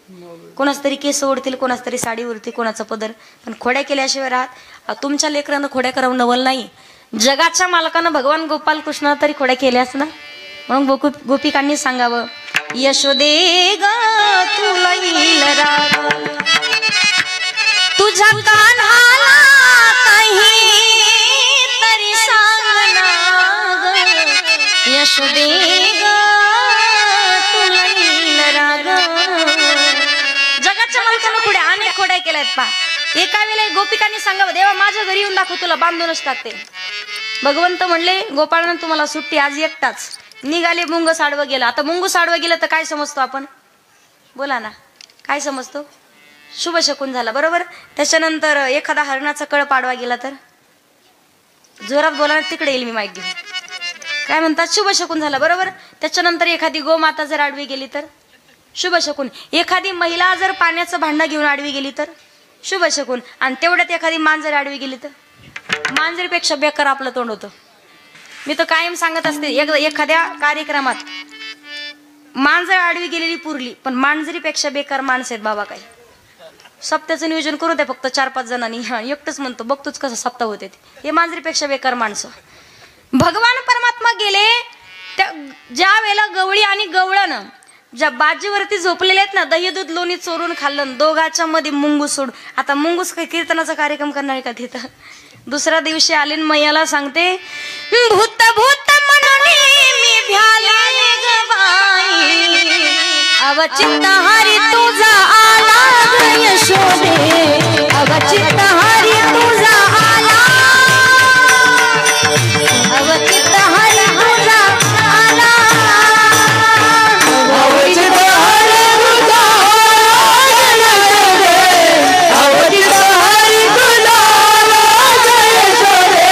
कोणाच तरी केस ओढतील, कोणाच तरी साडी उरते, कोणाचा पदर, पण खोड्या केल्याशिवाय राहत. तुमच्या लेकरानं खोड्या करावं नवल नाही. जगाच्या मालकानं भगवान गोपाल कृष्ण तरी खोड्या केल्यास ना. म्हणून गोपिकांनी सांगावं, यशोदे ग तुला येईल राग, तुझ्या कान्हाला काही तरी सांग ना ग, यशोदे ग तुला येईल राग. जगाच्या मालकानं खोड्या अनेक खोड्या केल्यात पा. एका वेळेला गोपिकांनी सांगावं, देवा माझ्या घरी येऊन दाखव, तुला बांधूनच टाकते. भगवंत म्हणले, गोपाळानं तुम्हाला सुट्टी, आज एकटाच. निघाले, मुंग साडवं गेलं. आता मुंग साडवं गेलं तर काय समजतो आपण? बोला ना, काय समजतो? शुभ शकून झाला, बरोबर. त्याच्यानंतर एखादा हरणाचा कळ पाडवा गेला तर जोरात बोला ना, तिकडे येईल मी माईक घेऊन. काय म्हणतात? शुभ शकून झाला, बरोबर. त्याच्यानंतर एखादी गोमाता जर आडवी गेली तर शुभ शकून. एखादी महिला जर पाण्याचं भांडं घेऊन आडवी गेली तर शुभ शकून. आणि तेवढ्यात एखादी मांजर आडवी गेली तर मांजरीपेक्षा बेकार आपलं तोंड होतं. मी तर कायम सांगत असते, एखाद्या कार्यक्रमात मांजर आडवी गेलेली पुरली, पण मांजरीपेक्षा बेकार माणसं आहेत बाबा. काही सप्त्याचं नियोजन करू द्या फक्त 4-5 जणांनी. हा, एकटंच म्हणतो, बघतोच कसं सप्ताह होते. हे मांजरीपेक्षा बेकार माणसं. भगवान परमात्मा गेले त्या ज्या वेळेला गवळी आणि गवळण ज्या बाजीवरती झोपलेले आहेत ना, दही दूध लोणी चोरून खाल्लं, दोघाच्या मध्ये मुंगूस सोड. आता मुंगूस काही कीर्तनाचा कार्यक्रम करणार का तिथं? दुसऱ्या दिवशी आले मैयाला सांगते, भूत भूत म्हणून मी भ्याले ग बाई, अवचित हरी तुझा आला ग यशोदे, अवचित हरी तुझा आला, अवचित हरी तुझा आला, अवचित हरी तुझा यशोदे, अवचित हरी तुझा यशोदे,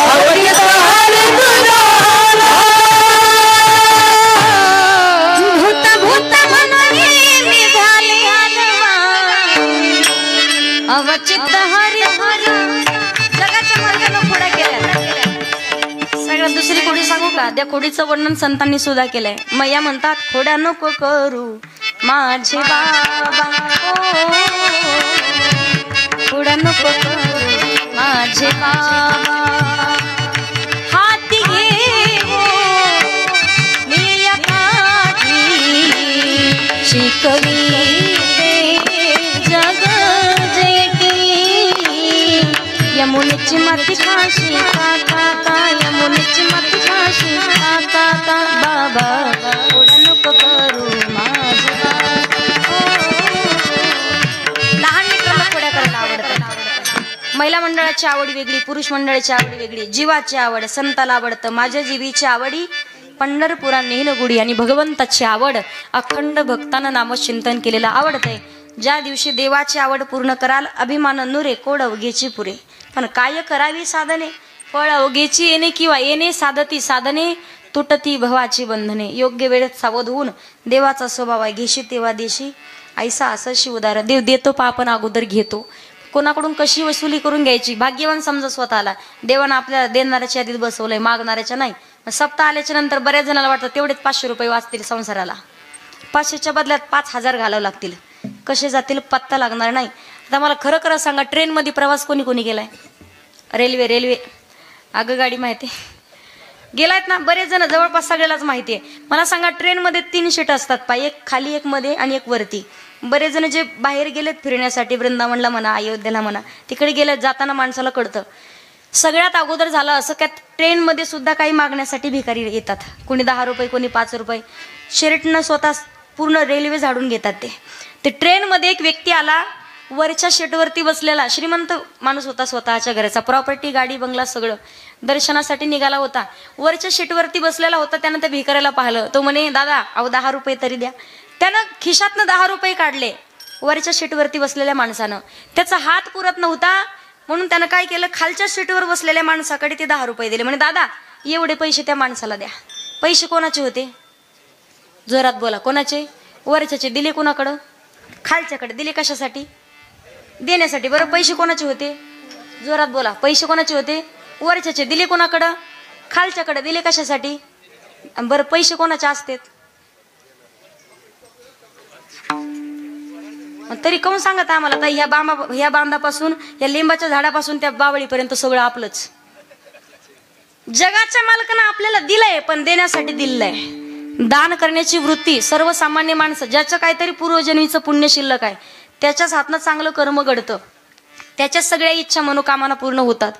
अवचित हरी तुझा. भूत भूत म्हणून मी झाले अवचित हरी हरी. जगाच्या मार्गाने खोड्या केल्या. सगळ्यात दुसरी खोडी सांगू का? त्या खोडीचं वर्णन संतांनी सुद्धा केलंय. मैया म्हणतात, खोड्या नको करू माझे बाबा, खोड्या नको करू माझे बाबा, हाती घे मी या काठी, शिकवी जग जेठी, यमुनेची माती खाशी काका का, यमुनेची माती खाशी काका का, बाबा खोड्या नको करू माझे बाबा. लहान लेकराला खोड्या करायला आवडतात. महिला मंडळाची आवड वेगळी, पुरुष मंडळाची आवड वेगळी. जीवाची आवड, संताला आवडतं. माझ्या जीवीची आवडी पंढरपुरा नेहलगुडी आणि भगवंताची आवड अखंड भक्तानं नामचिंतन केलेलं आवडतंय. ज्या दिवशी देवाची आवड पूर्ण कराल, अभिमान नुरे कोड अवघेची पुरे. पण काय करावी साधने, फळ अवघेची येणे किंवा येणे साधती साधने, तुटती भवाची बंधने. योग्य वेळेत सावध होऊन देवाचा स्वभाव आहे, घेशी तेव्हा देशी, ऐसा असंशी उदार. देव देतो पा आपण अगोदर घेतो. कोणाकडून कशी वसुली करून घ्यायची, भाग्यवान समजा स्वतःला. देवानं आपल्याला देणाऱ्याच्या यादीत बसवलंय, मागणाऱ्याच्या नाही. सप्ताह आल्याच्या नंतर बऱ्याच जणांना वाटतं तेवढेच 500 रुपये वाचतील संसाराला, 500च्या बदल्यात 5000 घालावं लागतील. कसे जातील पत्ता लागणार नाही. आता मला खरं खरं सांगा, ट्रेनमध्ये प्रवास कोणी कोणी केलाय? रेल्वे आगगाडी माहिती गेलायत ना बरेच जण, जवळपास सगळ्यालाच माहिती आहे. मला सांगा, ट्रेनमध्ये 3 सीट असतात पा, एक खाली, एक मध्ये आणि एक वरती. बरेच जण जे बाहेर गेलेत फिरण्यासाठी, वृंदावनला म्हणा, अयोध्येला म्हणा, तिकडे गेले, जाताना माणसाला कळतं. सगळ्यात अगोदर झालं असं की ट्रेनमध्ये सुद्धा काही मागण्यासाठी भिकारी येतात. कोणी 10 रुपये, कोणी 5 रुपये. शर्टनं स्वतः पूर्ण रेल्वे झाडून घेतात. ते ट्रेनमध्ये एक व्यक्ती आला, वरच्या शेटवरती बसलेला श्रीमंत माणूस होता, स्वतःच्या घराचा प्रॉपर्टी, गाडी, बंगला सगळं, दर्शनासाठी निघाला होता. वरच्या शेटवरती बसलेला होता. त्यानं त्या भिकाऱ्याला पाहिलं. तो म्हणे, दादा अहो 10 रुपये तरी द्या. त्यानं खिशातनं 10 रुपये काढले. वरच्या शेटवरती बसलेल्या माणसानं त्याचा हात पुरत नव्हता, म्हणून त्यानं काय केलं, खालच्या सीटवर बसलेल्या माणसाकडे ते 10 रुपये दिले. म्हणे, दादा एवढे पैसे त्या माणसाला द्या. पैसे कोणाचे होते? जोरात बोला, कोणाचे? वरच्याचे. दिले कोणाकडं? खालच्याकडे. दिले कशासाठी? देण्यासाठी. बरं, पैसे कोणाचे होते? जोरात बोला, पैसे कोणाचे होते? वरच्याचे. दिले कोणाकडं? खालच्याकडे. दिले कशासाठी? बरं, पैसे कोणाचे असतात? तरी कोण सांगत आम्हाला, ताई ह्या बांधापासून, या लिंबाच्या झाडापासून त्या बावळीपर्यंत सगळं आपलंच. जगाच्या मालकानं आपल्याला दिलंय, पण देण्यासाठी दिलंय. दान करण्याची वृत्ती सर्वसामान्य माणसं, ज्याचं काहीतरी पूर्वजन्मीचं पुण्य शिल्लक आहे, त्याच्याच हातनं चांगलं कर्म घडतं, त्याच्या सगळ्या इच्छा मनोकामना पूर्ण होतात.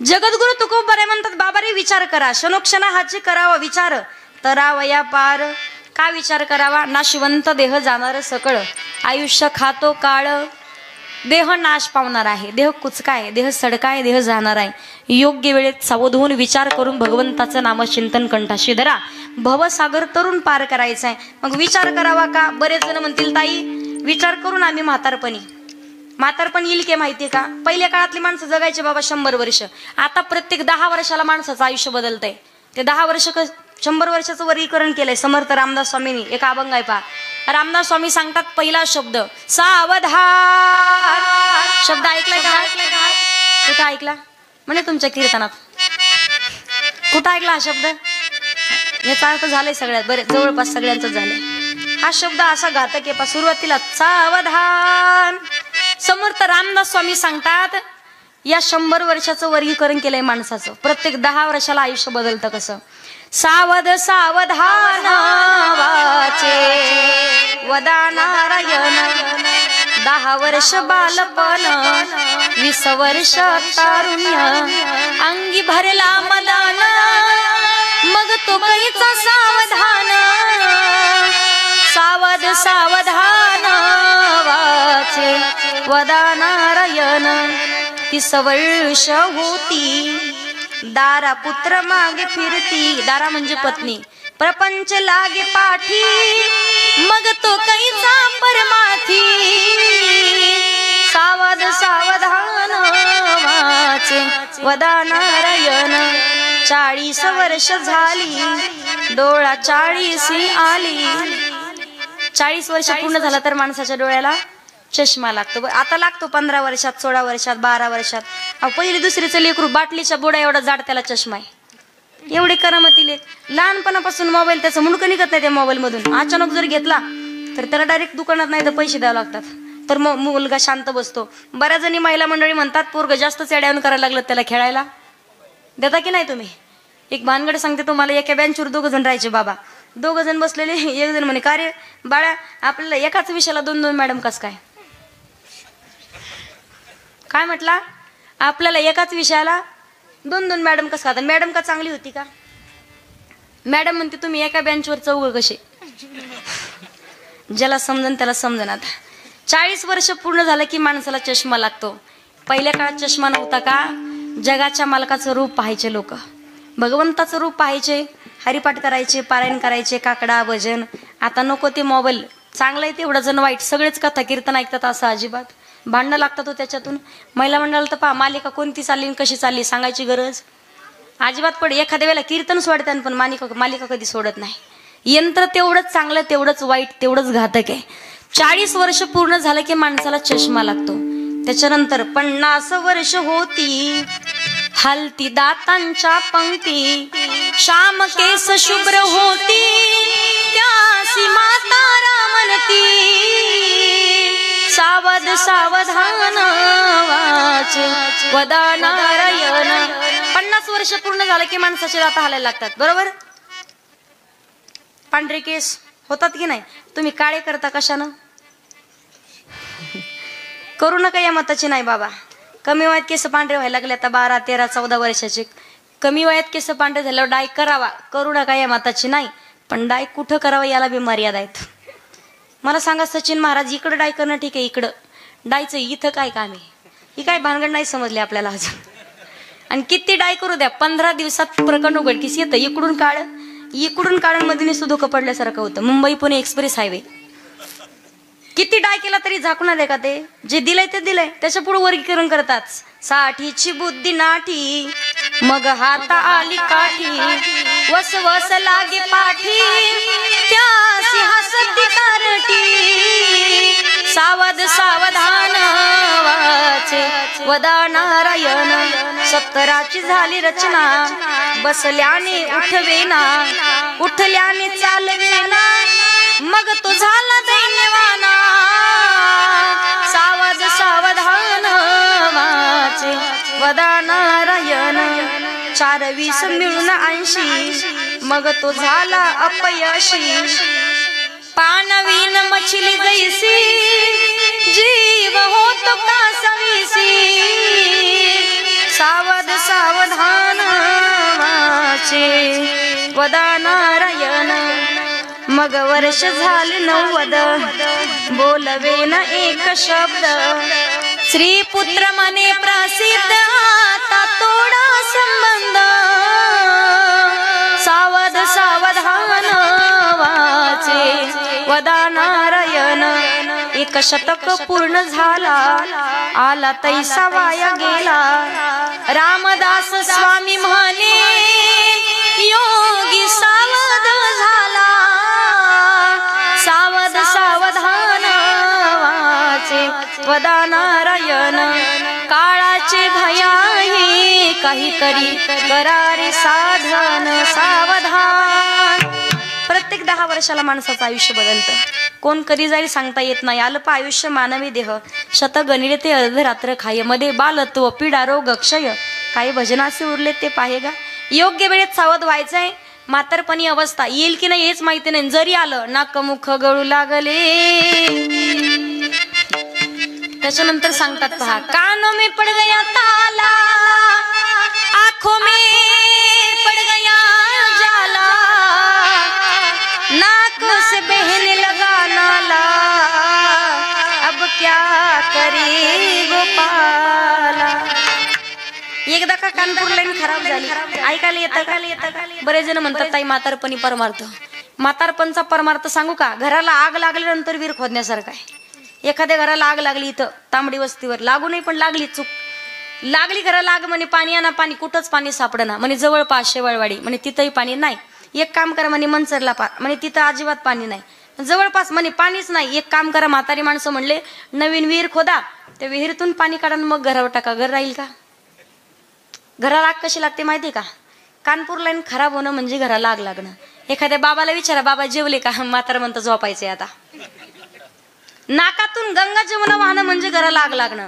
जगद्गुरु तुकोबरे म्हणतात, बाबा रे विचार करा, क्षणोक्षणा हाची करावा विचार, तरावया पार. का विचार करावा? नाशिवंत देह जाणार सकळ, आयुष्य खातो काळ, देह नाश पावणार आहे, देह कुचका आहे, देह सडका आहे, देह जाणार आहे. योग्य वेळेत सावध होऊन विचार करून भगवंताचं नामचिंतन कंठाशी धरा. भवसागर तरुण पार करायचा आहे. मग विचार करावा का? बरेच जण म्हणतील, ताई विचार करून आम्ही म्हातारपण येईल की माहितीये का? पहिल्या काळातली माणसं जगायचे बाबा 100 वर्ष. आता प्रत्येक 10 वर्षाला माणसाचं आयुष्य बदलतंय. ते 10 वर्ष 100 वर्षाचं वर्गीकरण केलंय समर्थ रामदास स्वामींनी. एक अभंग आहे पहा. रामदास स्वामी सांगतात, पहिला शब्द सावधान. शब्द ऐकलाय का? कुठं ऐकला? म्हणे तुमच्या कीर्तनात. कुठं ऐकला हा शब्द? याचा अर्थ झालाय सगळ्यात, बरे जवळपास सगळ्यांच झालंय. हा शब्द असा घातक आहे पहा. सुरुवातीला सावधान. समर्थ रामदास स्वामी सांगतात, या 100 वर्षाचं वर्गीकरण केलंय माणसाचं. प्रत्येक 10 वर्षाला आयुष्य बदलतं कसं. सावध सावधान वाचे वदा नारायण, 10 वर्ष बालपण, 20 वर्ष तारुण्य, अंगी भरला मदान, मग तो कैचा सावधान. सावध सावधान वाचे वदा नारायण, 30 वर्ष होती, दारा पुत्र मागे फिरती. दारा म्हणजे पत्नी. प्रपंच लागे पाठी, मग तो कैचा परमाथी. सावध सावधान वाचे वदा नारायण, 40 वर्ष झाली, डोळा 40 आली. 40 वर्ष पूर्ण झाला तर माणसाच्या डोळ्याला चष्मा लागतो. आता लागतो 15 वर्षात, 16 वर्षात, 12 वर्षात. पहिली दुसरीचं लेकरू बाटलीच्या बोडा एवढा जाड, त्याला चष्मा आहे. एवढे करामती लेक. लहानपणापासून मोबाईल, त्याचं मुंडकं निघत नाही त्या मोबाईल मधून. अचानक जर घेतला तर त्याला डायरेक्ट दुकानात नाही तर पैसे द्यावे लागतात, तर मग मुलगा शांत बसतो. बऱ्याच जणी महिला मंडळी म्हणतात, पोरग जास्त चेड्यावून करायला लागलं त्याला खेळायला. देता की नाही तुम्ही? एक भानगड सांगते तुम्हाला. एका बेंचवर 2 जण राहायचे बाबा. 2 जण बसलेले. एक जण म्हणे, का रे बाळा, आपल्याला एकाच विषयाला 2-2 मॅडम कस काय? काय म्हटला? आपल्याला एकाच विषयाला 2-2 मॅडम कसं खातात? मॅडम का चांगली होती का? मॅडम म्हणते, तुम्ही एका बेंचवर 4 कसे? ज्याला समजन त्याला समजन. आता 40 वर्ष पूर्ण झालं की माणसाला चष्मा लागतो. पहिल्या काळात चष्मा नव्हता का? जगाच्या मालकाचं रूप पाहायचे लोक, भगवंताचं रूप पाहायचे, हरिपाठ करायचे, पारायण करायचे, काकडा भजन. आता नको ते मोबाईल. चांगलं आहे तेवढं जण वाईट. सगळेच कथा कीर्तन ऐकतात असं अजिबात. भांडणं लागतात हो त्याच्यातून. महिला मंडळाला तर पहा, मालिका कोणती चालली कशी चालली सांगायची गरज अजिबात पड. एखाद्या वेळेला कीर्तन सोडतात पण मालिका कधी सोडत नाही. यंत्र तेवढंच चांगलं, तेवढंच वाईट, तेवढंच घातक आहे. 40 वर्ष पूर्ण झालं की माणसाला चष्मा लागतो. त्याच्यानंतर 50 वर्ष होती, हलती दातांच्या पंक्ती, श्याम केस शुभ्र होती, त्यासी माता म्हणती. सावध सावधान वाचे वदा नारायण. 50 वर्ष पूर्ण झालं की माणसाचे दात हालायला लागतात. बरोबर? पांढरे केस होतात की नाही? तुम्ही काळे करता कशानं? करू नका या मताची नाही बाबा. कमी वयात केस पांढरे व्हायला लागले. आता 12, 13, 14 वर्षाचे. कमी वयात केस पांढरे झाल्यावर डाय करावा, करू नका या मताची नाही. पण डाय कुठं करावा याला बी मर्यादा आहेत. मला सांगा, सचिन महाराज इकडं डाय करणं ठीक आहे, इकडं डायचं इथं काय काम आहे? ही काय भानगड नाही समजली आपल्याला अजून. आणि किती डाय करू द्या, 15 दिवसात प्रकरण उघडकीस येतं. इकडून काढून मध्ये सुद्धा धोकं पडल्यासारखं होतं. मुंबई पुणे एक्सप्रेस हायवे किती डाय केला तरी झाकणार आहे का? ते जे दिलंय ते दिलंय, त्याच्या पुढे वर्गीकरण करतात. साठीची बुद्धी नाठी, मग हाता आली काठी, वस वस लागे पाठी, त्यासी हसती कारटी, सावध सावधान वाचे वदा नारायण. 70ची झाली रचना, बसल्याने उठवेना, उठल्याने चालवेना, मग तो झाला दैन्यवाना. सावध सावधान वाचे वदा नारायण. 4-20 मिळून 80, मग तो झाला अपयशी. पानवीन मछली जैसी, जीव होतो कासवीसी. सावध सावधान वाचे वदा नारायण. मग वर्ष झाले 90, बोलवे न एक शब्द. श्री पुत्र मने प्रसिद्ध, आता तोडा संबंध. सावध सावधान वाचे वदा नारायण. 1 शतक पूर्ण झाला, आला तैसा वाया गेला. रामदास स्वामी म्हणे, योगी सावध झाला. सावध सावधान वाचे वदा नारायण. काळाचे भयाही, काहीतरी करारे साधन. सावधान. प्रत्येक 10 वर्षाला माणसाचं आयुष्य बदलतं. कोण कधी जाईल सांगता येत नाही. अल्प आयुष्य मानवी देह, शतगणिले ते अर्धरात्र खाय. मध्ये बालत्व, पीडा, रोग, क्षय, काही भजनाचे उरले ते पाहेगा. योग्य वेळेत सावध व्हायचंय. म्हातारपणी अवस्था येईल की नाही हेच माहिती नाही. जरी आलं, नाक मुख गळू लागले, त्याच्यानंतर सांगतात पहा, कानो में पड़ गया ताला, आंखों में पड़ गया जाला, नाक से बहने लगा नाला, अब क्या करे गोपाला. एकदा का कानपूर लाईन खराब झाली, ऐकायला येतं का? बरेच जण म्हणतात ताई म्हातारपणी परमार्थ. म्हातारपणचा परमार्थ सांगू का? घराला आग लागल्यानंतर वीर खोदण्यासारखा आहे. एखाद्या घराला आग लागली, इथं तांबडी वस्तीवर, लागू नाही पण लागली, चूक लागली घराला आग. म्हणे पाणी आणा, पाणी कुठंच पाणी सापडना. म्हणे जवळपास शेवळवाडी, म्हणे तिथंही पाणी नाही. एक काम करा म्हणे मनसरला म्हणे तिथं अजिबात पाणी नाही. जवळपास म्हणे पाणीच नाही. एक काम करा, म्हातारी माणसं म्हणले नवीन विहीर खोदा, त्या विहिरीतून पाणी काढा मग घरावर टाका. घर राहील का? घराला आग कशी लागते माहिती का? कानपूर लाईन खराब होणं म्हणजे घराला आग लागणं. एखाद्या बाबाला विचारा, बाबा जेवले का? म्हातारा म्हणतं झोपायचे आता. नाकातून गंगा जमुना वाहणं म्हणजे घराला आग लागणं.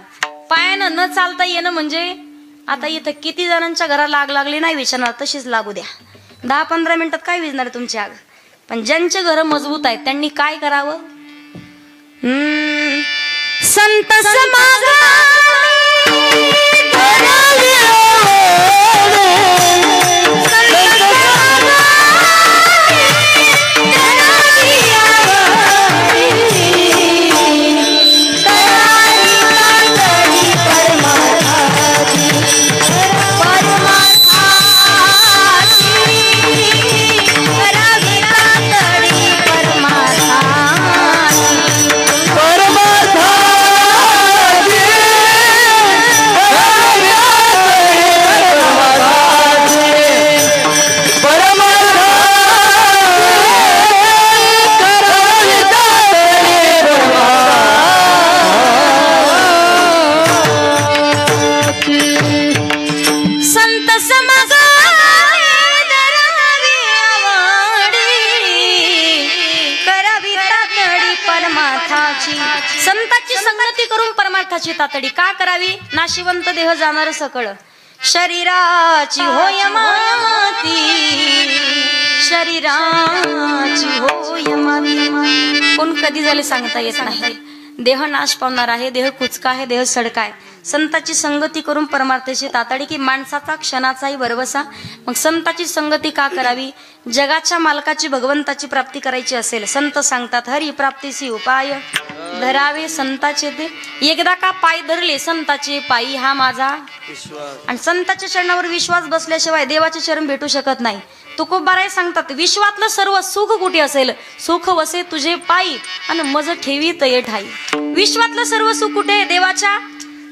पायानं न चालता येणं म्हणजे, आता इथं किती जणांच्या घराला आग लागली नाही विचारणार, तशीच लागू द्या. 10-15 मिनिटात काय विझणार तुमची आग. पण ज्यांचे घर मजबूत आहेत त्यांनी काय करावं? संत समागम संतांची संगती करून परमार्थाची तातडी का करावी? नाशिवंत देह जाणार सकळ, शरीराची होय माती, शरीराची होय माती. कोण कधी झाले सांगता येत नाही. देह नाश पावणार आहे, देह कुचका आहे, देह सडका आहे. संताची संगती करून परमार्थाची तातडी, की माणसाचा क्षणाचाही भरवसा. मग संताची संगती का करावी? जगाच्या मालकाची भगवंताची प्राप्ती करायची असेल, संत सांगतात हरी प्राप्तीसी उपाय. धरावे संताचे ते, एकदा का पाय धरले संताचे पायी हा माझा आणि संताच्या चरणावर विश्वास बसल्याशिवाय देवाचे चरण भेटू शकत नाही. तुकोबाराय सांगतात विश्वातलं सर्व सुख कुठे असेल, सुख वसे तुझे पायी आणि मज ठेवी तये ठाई. विश्वातलं सर्व सुख कुठे? देवाच्या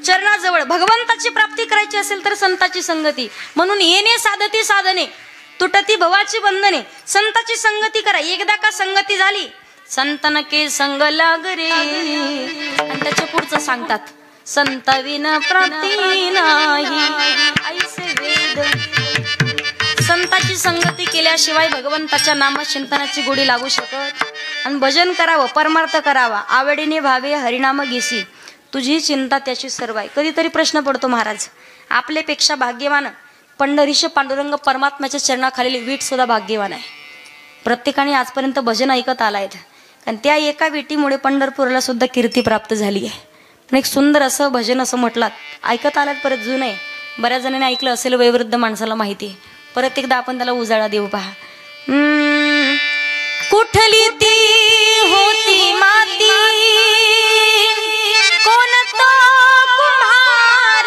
चरणाजवळ. भगवंताची प्राप्ती करायची असेल तर संताची संगती. म्हणून येणे साधती साधने, तुटती भवाची बंधने. संताची संगती करा. एकदा का संगती झाली संतन के संग लाग रे. आणि त्याच्या पुढचं सांगतात संत विन प्राप्ती नाही ऐसे वेद. संताची संगती केल्याशिवाय भगवंताच्या नाम चिंतनाची गोडी लागू शकत. आणि भजन करावं, परमार्थ करावा, आवडीने भावे हरिनाम घेसी, तुझी चिंता त्याची सर्व आहे. कधीतरी प्रश्न पडतो महाराज, आपल्यापेक्षा भाग्यवान पंढरीश पांडुरंग परमात्म्याच्या चरणाखालील वीट सुद्धा भाग्यवान आहे. प्रत्येकाने आजपर्यंत भजन ऐकत आलायत आणि त्या एका विटीमुळे पंढरपूरला सुद्धा कीर्ती प्राप्त झाली आहे. पण एक सुंदर असं भजन असं म्हटलं ऐकत आलात, परत जुनं आहे, बऱ्याच जणांनी ऐकलं असेल, वयोवृद्ध माणसाला माहिती आहे. परत एकदा आपण त्याला उजाळा देऊ पहा. कुठली ती होती माती कोणता कुम्हार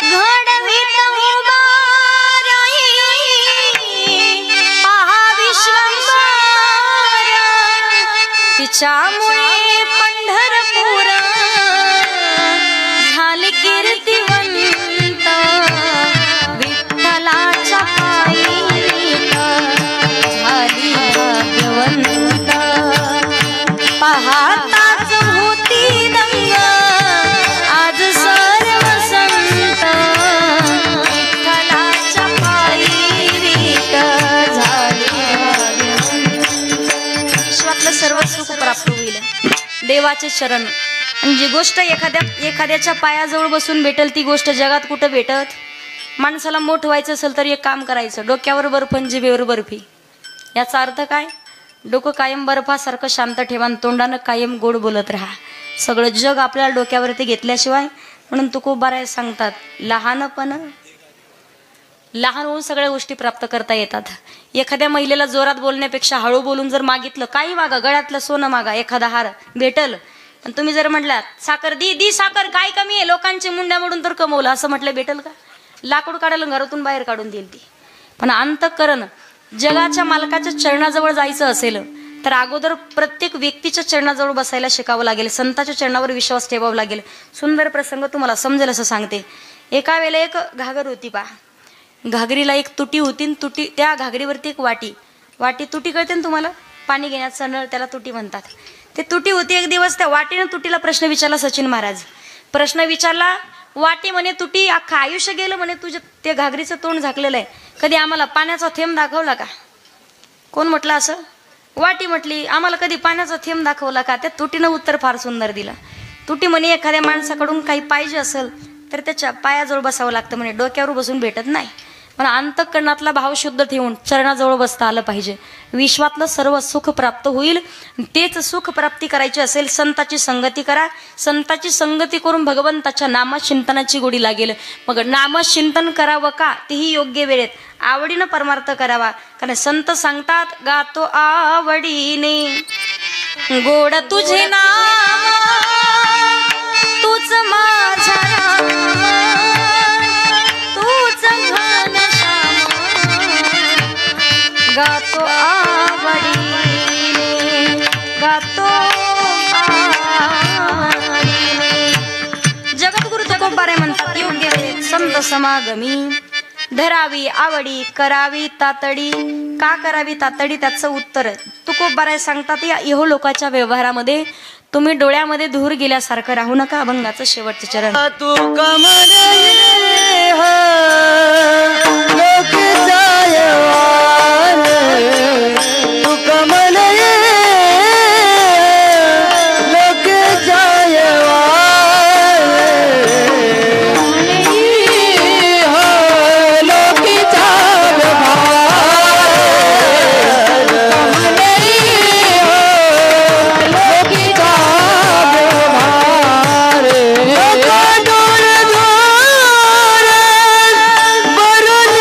घडवीत उभा राही पहा विश्वंभर. तिच्यामुळे पंढरपूर झाले कीर्तिवंत. विठ्ठलाच्या पायी झाली भाग्यवंत. पाहताच होती दंग आज सर्व संत. विठ्ठलाच्या पायी विठ झाली भाग्यवंत. विश्वातलं सर्व सुख प्राप्त होईल देवाचे चरण. आणि जी गोष्ट एखाद्याच्या पायाजवळ बसून भेटेल ती गोष्ट जगात कुठं भेटत. माणसाला मोठ व्हायचं असेल तर एक काम करायचं, डोक्यावर बर्फ आणि जिभेवर बर्फी. याचा अर्थ काय? डोकं कायम बर्फासारखं शांत ठेवा आणि तोंडानं कायम गोड बोलत राहा. सगळं जग आपल्याला डोक्यावरती घेतल्याशिवाय. म्हणून तुकोबाराय सांगतात लहान होऊन सगळ्या गोष्टी प्राप्त करता येतात. एखाद्या महिलेला जोरात बोलण्यापेक्षा हळू बोलून जर मागितलं, काही मागा, गळ्यातलं सोनं मागा, एखादा हार भेटल. पण तुम्ही जर म्हटलात साखर दी साखर, काय कमी आहे, लोकांचे मुंड्या मोडून तर कमवलं, असं म्हटलं भेटल का? लाकूड काढायला घरातून बाहेर काढून देईल ती. पण अंतःकरण जगाच्या मालकाच्या चरणाजवळ जायचं असेल तर अगोदर प्रत्येक व्यक्तीच्या चरणाजवळ बसायला शिकावं लागेल, संतांच्या चरणावर विश्वास ठेवावा लागेल. सुंदर प्रसंग तुम्हाला समजेल असं सांगते. एका वेळेला एक घागर होती पहा. घागरीला एक तुटी होती, तुटी त्या घागरीवरती एक वाटी तुटी कळते ना तुम्हाला, पाणी घेण्याचा नळ, त्याला तुटी म्हणतात. ते तुटी होती. एक दिवस त्या वाटीनं तुटीला प्रश्न विचारला सचिन महाराज. प्रश्न विचारला, वाटी म्हणे तुटी अख्खं आयुष्य गेलं म्हणे तुझ्या ते घागरीचं तोंड झाकलेलं आहे, कधी आम्हाला पाण्याचा थेंब दाखवला का? कोण म्हटलं असं? वाटी म्हटली, आम्हाला कधी पाण्याचा थेंब दाखवला का? त्या तुटीनं उत्तर फार सुंदर दिला. तुटी म्हणे एखाद्या माणसाकडून काही पाहिजे असेल तर त्याच्या पायाजवळ बसावं लागतं म्हणे, डोक्यावर बसून भेटत नाही. पण अंतःकरणातला भाव शुद्ध ठेवून चरणाजवळ बसता आलं पाहिजे. विश्वातलं सर्व सुख प्राप्त होईल. तेच सुख प्राप्ती करायची असेल संताची संगती करा. संताची संगती करून भगवंताच्या नामचिंतनाची गोडी लागेल. मग नामचिंतन करावं का? तेही योग्य वेळेत आवडीनं परमार्थ करावा. कारण संत सांगतात गातो आवडीने गोड तुझे नाम तूच माझा तूच घनश्याम गातो आवडीने गातो आवडीने. जगद्गुरु तुकोबाराय म्हणतात योग्य वेळेत संत समागमी धरावी आवडी करावी तातडी. का करावी तातडी? त्याचं उत्तर तुकोबाराय सांगतात या इहो लोकाच्या व्यवहारामध्ये तुम्ही डोळ्यामध्ये धूर गेल्यासारखं राहू नका. अभंगाचं शेवटचं चरण. तू कमले लोक जायवान, तू कमले लोक जायवान, हो लोक जायवान, कमले हो लोक जायवान. दूर दूर बरून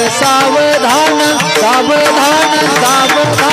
सावधान सावधान सावधान